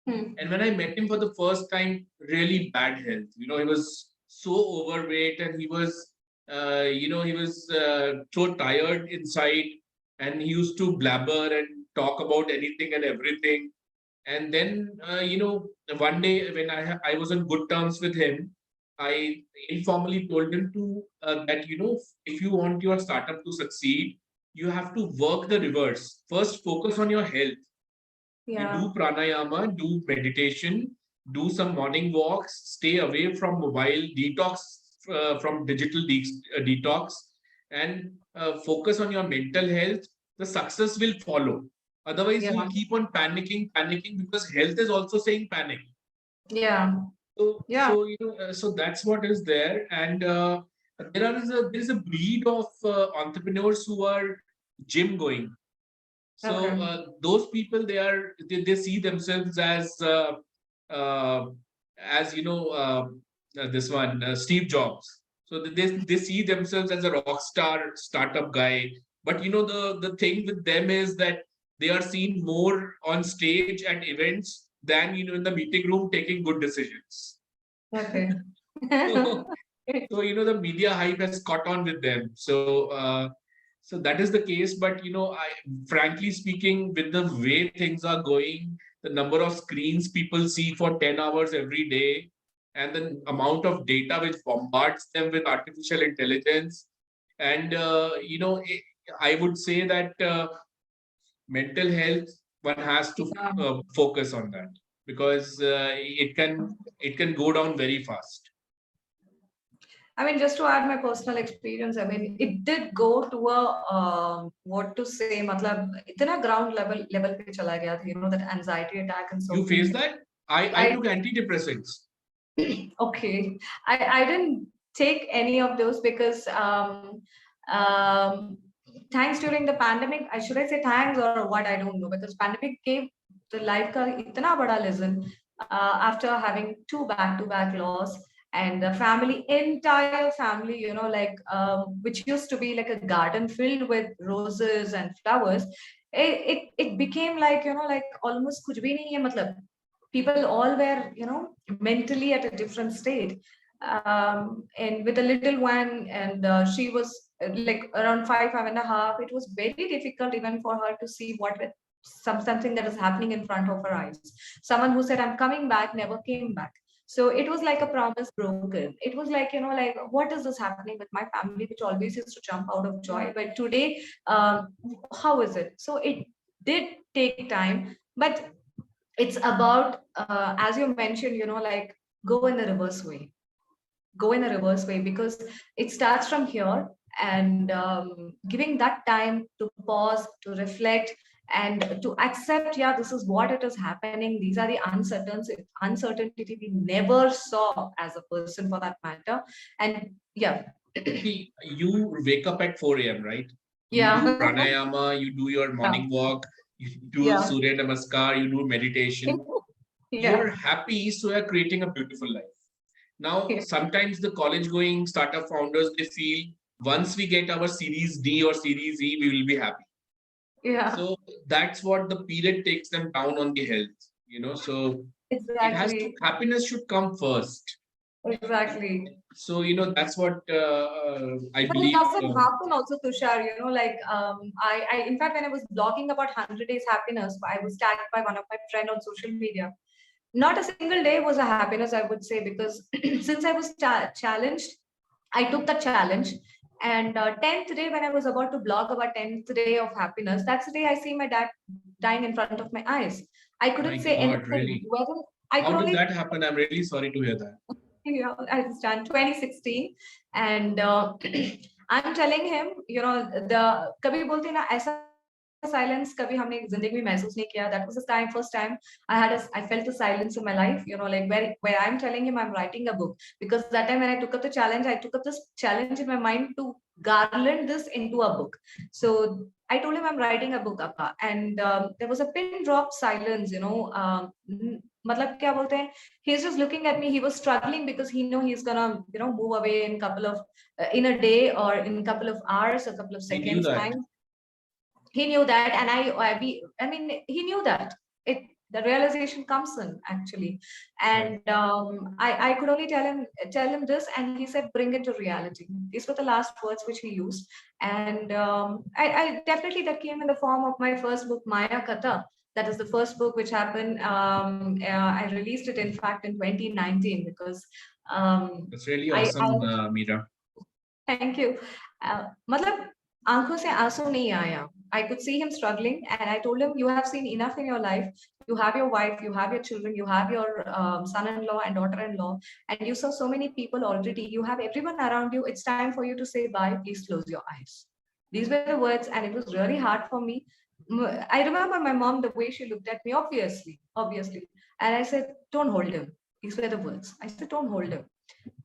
Hmm. And when I met him for the first time, really bad health. He was so overweight, and he was so tired inside, and he used to blabber and talk about anything and everything. And then, one day when I was on good terms with him, I informally told him to that if you want your startup to succeed, you have to work the reverse. First, focus on your health. You Yeah. do pranayama, do meditation, do some morning walks, stay away from mobile, detox from digital detox, and focus on your mental health. The success will follow. Otherwise, Yeah. you'll keep on panicking because health is also saying panic. Yeah. Yeah. So that's what is there, and there is a breed of entrepreneurs who are gym going. So Okay. those people, they see themselves uh, as this one Steve Jobs. So they see themselves as a rock star startup guy. But the thing with them is that they are seen more on stage at events than in the meeting room taking good decisions. Okay. So the media hype has caught on with them. So that is the case. But I frankly speaking, with the way things are going, the number of screens people see for 10 hours every day, and the amount of data which bombards them with artificial intelligence, and I would say that mental health, one has to Yeah. focus on that, because it can go down very fast. I mean, just to add my personal experience, I mean, it did go to a what to say, matlab, itna ground level pe chala gaya tha, that anxiety attack and so You many face things. that? I I took antidepressants. okay, I didn't take any of those because um, thanks during the pandemic. I should I say thanks or what, I don't know, because pandemic gave the life ka itna bada lesson after having two back-to-back loss, and the family, entire family, which used to be like a garden filled with roses and flowers. It became like like almost kuch bhi nahi hai, matlab people all were mentally at a different state, and with a little one, and she was like around five and a half. It was very difficult even for her to see something that is happening in front of her eyes. Someone who said, I'm coming back, never came back. So it was like a promise broken. It was like, like, what is this happening with my family, which always used to jump out of joy, but today, how is it? So it did take time, but it's about as you mentioned, like, go in the reverse way. Go in a reverse way, because it starts from here, and giving that time to pause, to reflect, and to accept, yeah, this is what it is happening. These are the uncertainty we never saw as a person, for that matter. And yeah. See, you wake up at 4 a.m., right? You do Yeah. pranayama, you do your Yeah. morning walk, you do Yeah. Surya Namaskar, you do meditation. You're Yeah. happy, so you're creating a beautiful life. Now, Yeah. sometimes the college going startup founders, they feel once we get our Series D or Series E, we will be happy. Yeah. So that's what the period takes them down on the health. So Exactly. Happiness should come first. Exactly. So, that's what I But it believe. doesn't happen also, Tushar, like in fact, when I was blogging about 100 days happiness, I was tagged by one of my friend on social media. Not a single day was a happiness, I would say, because since I was challenged, I took the challenge. And 10th day, when I was about to blog about 10th day of happiness, that's the day I see my dad dying in front of my eyes. I My couldn't say God, anything. really? Whether I How could did only, that happen? I'm really sorry to hear that. I understand 2016, and I'm telling him, the कभी बोलते हैं ना ऐसा silence कभी हमने जिंदगी में महसूस नहीं किया. That was the first time I felt the silence in my life, like where I'm telling him I'm writing a book, because that time when I took up the challenge, I took up this challenge in my mind to garland this into a book. So I told him I'm writing a book, Appa, and there was a pin drop silence, मतलब क्या बोलते हैं, he's just looking at me. He was struggling because he know he's gonna move away in couple of in a day or in couple of hours, a couple of He knew seconds that. time. He knew that, and I mean he knew that it the realization comes in actually. And I could only tell him this, and he said bring it to reality. These were the last words which he used. And I definitely, that came in the form of my first book, Mayaakatha. That is the first book which happened. I released it in fact in 2019 because That's really I awesome, Meera. thank you. मतलब आंखों से आंसू नहीं आया. I could see him struggling, and I told him, "You have seen enough in your life. You have your wife, you have your children, you have your son-in-law and daughter-in-law, and you saw so many people already. You have everyone around you. It's time for you to say bye. Please close your eyes." These were the words, and it was really hard for me. I remember my mom, the way she looked at me, obviously, and I said, "Don't hold him." These were the words. I said, "Don't hold him."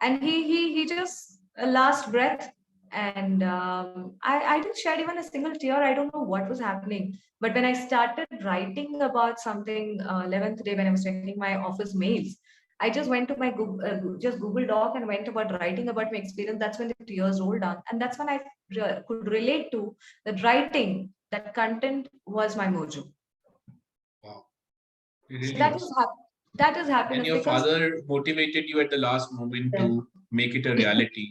And he just last breath. And I didn't shed even a single tear. I don't know what was happening. But when I started writing about something 11th day, when I was checking my office mails, I just went to my Google Doc and went about writing about my experience. That's when the tears rolled down, and that's when I could relate to that writing, that content was my mojo. Wow. So Really awesome. that is And happiness your because father motivated you at the last moment to make it a reality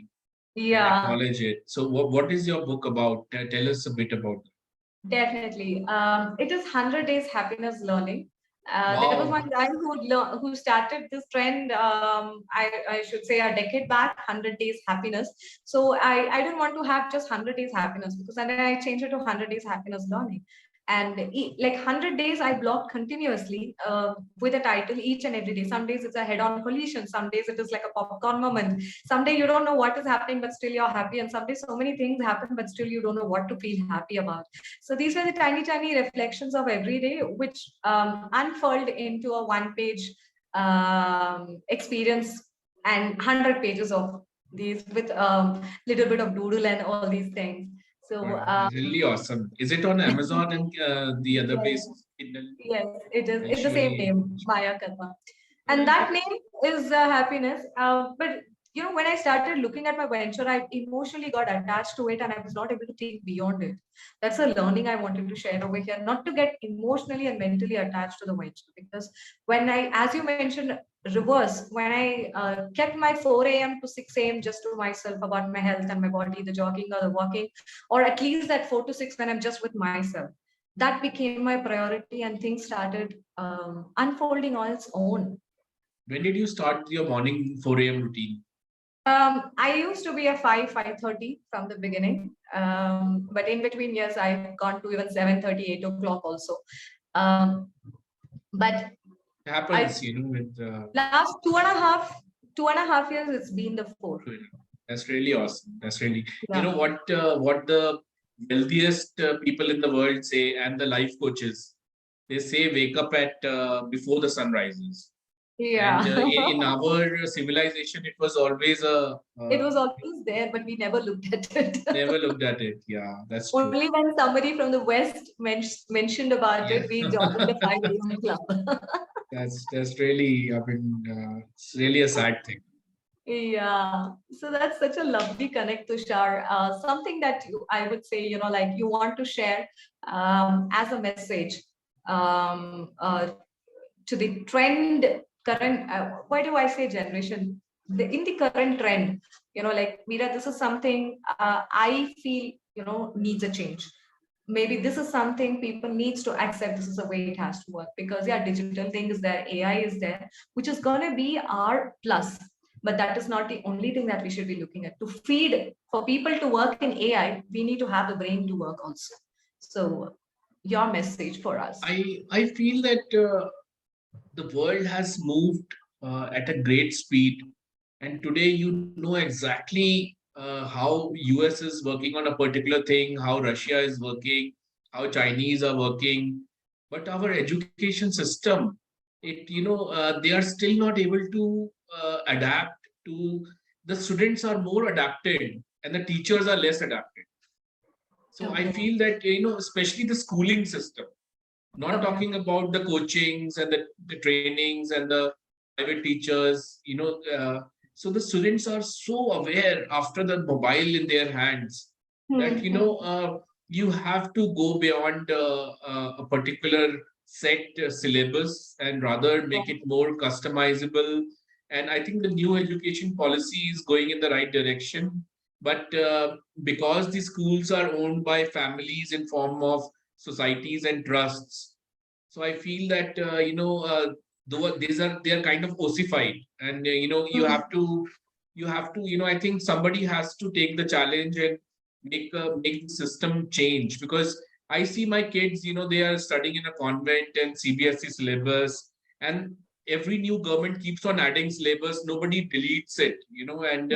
and yeah. acknowledge it. So, what is your book about? Tell us a bit about it. Definitely. It is 100 days happiness learning. There was Wow. one guy who started this trend, I should say a decade back, 100 days happiness. So I didn't want to have just 100 days happiness, because then I changed it to 100 days happiness learning. And like 100 days, I blog continuously with a title each and every day. Some days it's a head-on collision. Some days it is like a popcorn moment. Someday you don't know what is happening, but still you're happy. And some days so many things happen, but still you don't know what to feel happy about. So these were the tiny, tiny reflections of every day, which unfurled into a one-page experience, and 100 pages of these with little bit of doodle and all these things. So Wow, really awesome. Is it on Amazon and the other yes, places? Kindle? yes, it is. I It's the same surely. name, Mayaakatha. And Very that good. name is happiness. But when I started looking at my venture, I emotionally got attached to it, and I was not able to think beyond it. That's a learning I wanted to share over here, not to get emotionally and mentally attached to the venture. Because as you mentioned, reverse, when I kept my 4 a.m. to 6 a.m. just to myself about my health and my body, the jogging or the walking, or at least that 4 to 6 when I'm just with myself, that became my priority, and things started unfolding on its own. When did you start your morning 4 a.m. routine? I used to be a 5:30 from the beginning, but in between years I've gone to even 7:30, 8 o'clock also. Um, but It I happens, with last 2.5 years it's been the 4. that's really awesome. That's really, Yeah. what the wealthiest people in the world say, and the life coaches, they say wake up at before the sun rises. And Yeah. in our civilization, it was always It was always there, but we never looked at it. never looked at it. Yeah, that's true. Only when somebody from the West mentioned about Yeah. it, we joined the 5 a.m. club. That's really, I mean, it's really a sad thing. Yeah, so that's such a lovely connect, Tushar. Something that I would say, like you want to share as a message, um, uh, to the trend current. Why do I say generation? In the current trend, like Meera, this is something I feel needs a change. Maybe this is something people needs to accept. This is the way it has to work, because yeah, digital thing is there, AI is there, which is going to be our plus. But that is not the only thing that we should be looking at. To feed, for people to work in AI, we need to have the brain to work also. So your message for us. I feel that the world has moved at a great speed, and today you know exactly how US is working on a particular thing, how Russia is working, how Chinese are working, but our education system, they are still not able to adapt to. The students are more adapted and the teachers are less adapted. So I Okay. feel that especially the schooling system, not Okay. talking about the coachings and the trainings and the private teachers, so the students are so aware after the mobile in their hands that you have to go beyond a particular set syllabus and rather make it more customizable. And I think the new education policy is going in the right direction, but because the schools are owned by families in form of societies and trusts, so I feel that though they are kind of ossified, and you have to I think somebody has to take the challenge and make the system change, because I see my kids, they are studying in a convent and CBSE syllabus, and every new government keeps on adding syllabus, nobody deletes it, and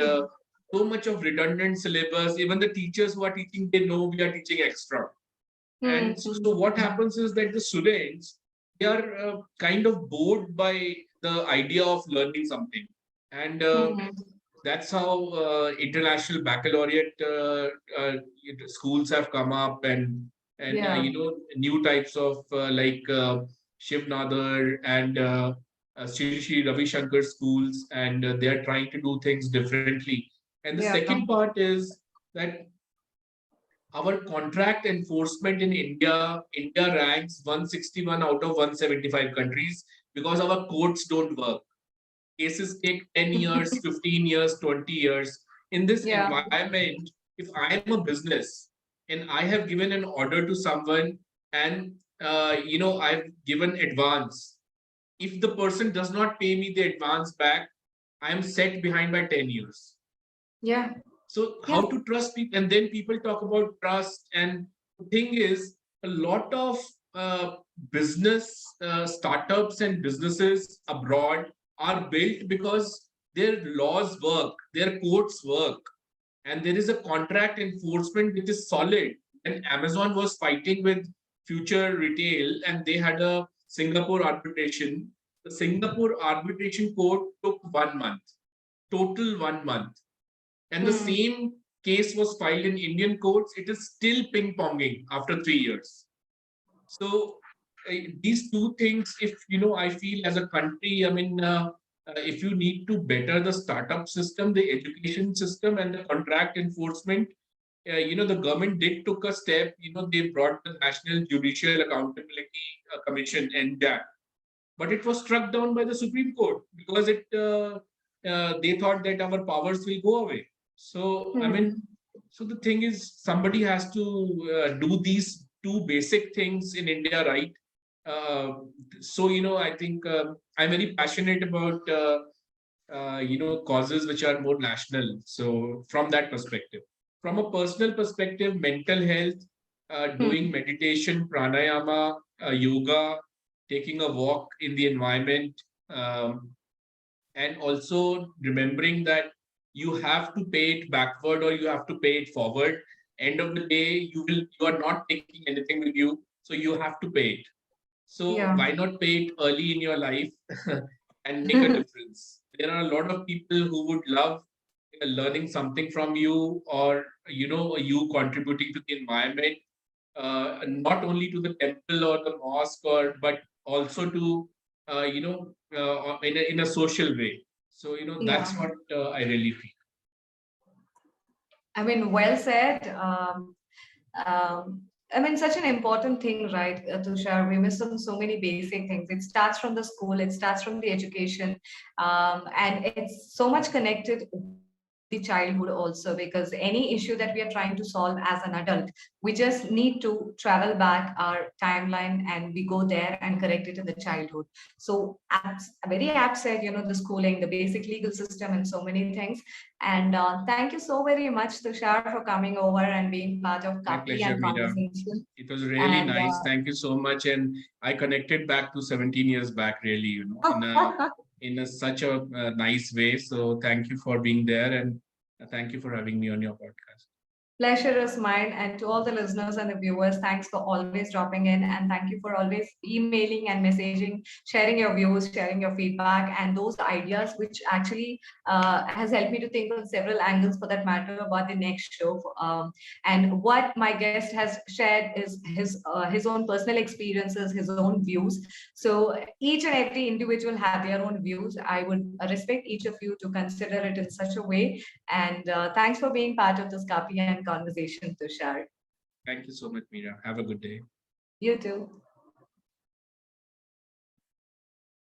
so much of redundant syllabus. Even the teachers who are teaching, they know we are teaching extra. And so what happens is that the students, they are kind of bored by the idea of learning something. And that's how international baccalaureate schools have come up, and Yeah. new types of Shiv Nadar and Sri Sri Ravi Shankar schools, and they are trying to do things differently. And the Yeah. second part is that our contract enforcement in India ranks 161 out of 175 countries because our courts don't work. Cases take 10 years, 15 years, 20 years. In this Yeah. environment, if I am a business and I have given an order to someone, and I've given advance, if the person does not pay me the advance back, I am set behind by 10 years. Yeah. So Yeah. how to trust people? And then people talk about trust. And the thing is, a lot of business startups and businesses abroad are built because their laws work, their courts work, and there is a contract enforcement which is solid. And Amazon was fighting with Future Retail, and they had a Singapore arbitration. The Singapore arbitration court took 1 month, total 1 month, and the same case was filed in Indian courts. It is still ping ponging after 3 years. So these two things, if I feel as a country, I mean, if you need to better the startup system, the education system, and the contract enforcement, the government did took a step. They brought the National Judicial Accountability Commission, NJAC, but it was struck down by the Supreme Court because they thought that our powers will go away. So I mean, so the thing is, somebody has to do these two basic things in India, right? Uh, so I think I'm very passionate about causes which are more national. So from that perspective, from a personal perspective, mental health, doing meditation, pranayama, yoga, taking a walk in the environment, and also remembering that you have to pay it backward or you have to pay it forward. End of the day, you are not taking anything with you, so you have to pay it. So Yeah. why not pay it early in your life and make a difference? There are a lot of people who would love learning something from you, or you contributing to the environment, not only to the temple or the mosque, or but also to in a social way. So Yeah. that's what I really feel. I mean, well said. I mean, such an important thing, right, Tushar? We miss on so many basic things. It starts from the school, it starts from the education, and it's so much connected with the childhood also, because any issue that we are trying to solve as an adult, we just need to travel back our timeline and we go there and correct it in the childhood. So, very apt said, the schooling, the basic legal system, and so many things. And thank you so very much, Tushar, for coming over and being part of My Kaapi pleasure, and Meera. Conversation. It was really And nice. Thank you so much. And I connected back to 17 years back, really, in a such a nice way. So thank you for being there, and thank you for having me on your podcast. pleasure is mine. And to all the listeners and the viewers, thanks for always dropping in. And thank you for always emailing and messaging, sharing your views, sharing your feedback, and those ideas, which actually has helped me to think on several angles for that matter about the next show. And what my guest has shared is his own personal experiences, his own views. So each and every individual have their own views. I would respect each of you to consider it in such a way. And thanks for being part of this Kapi and Conversation, Tushar. Thank you so much, Meera. Have a good day. You too.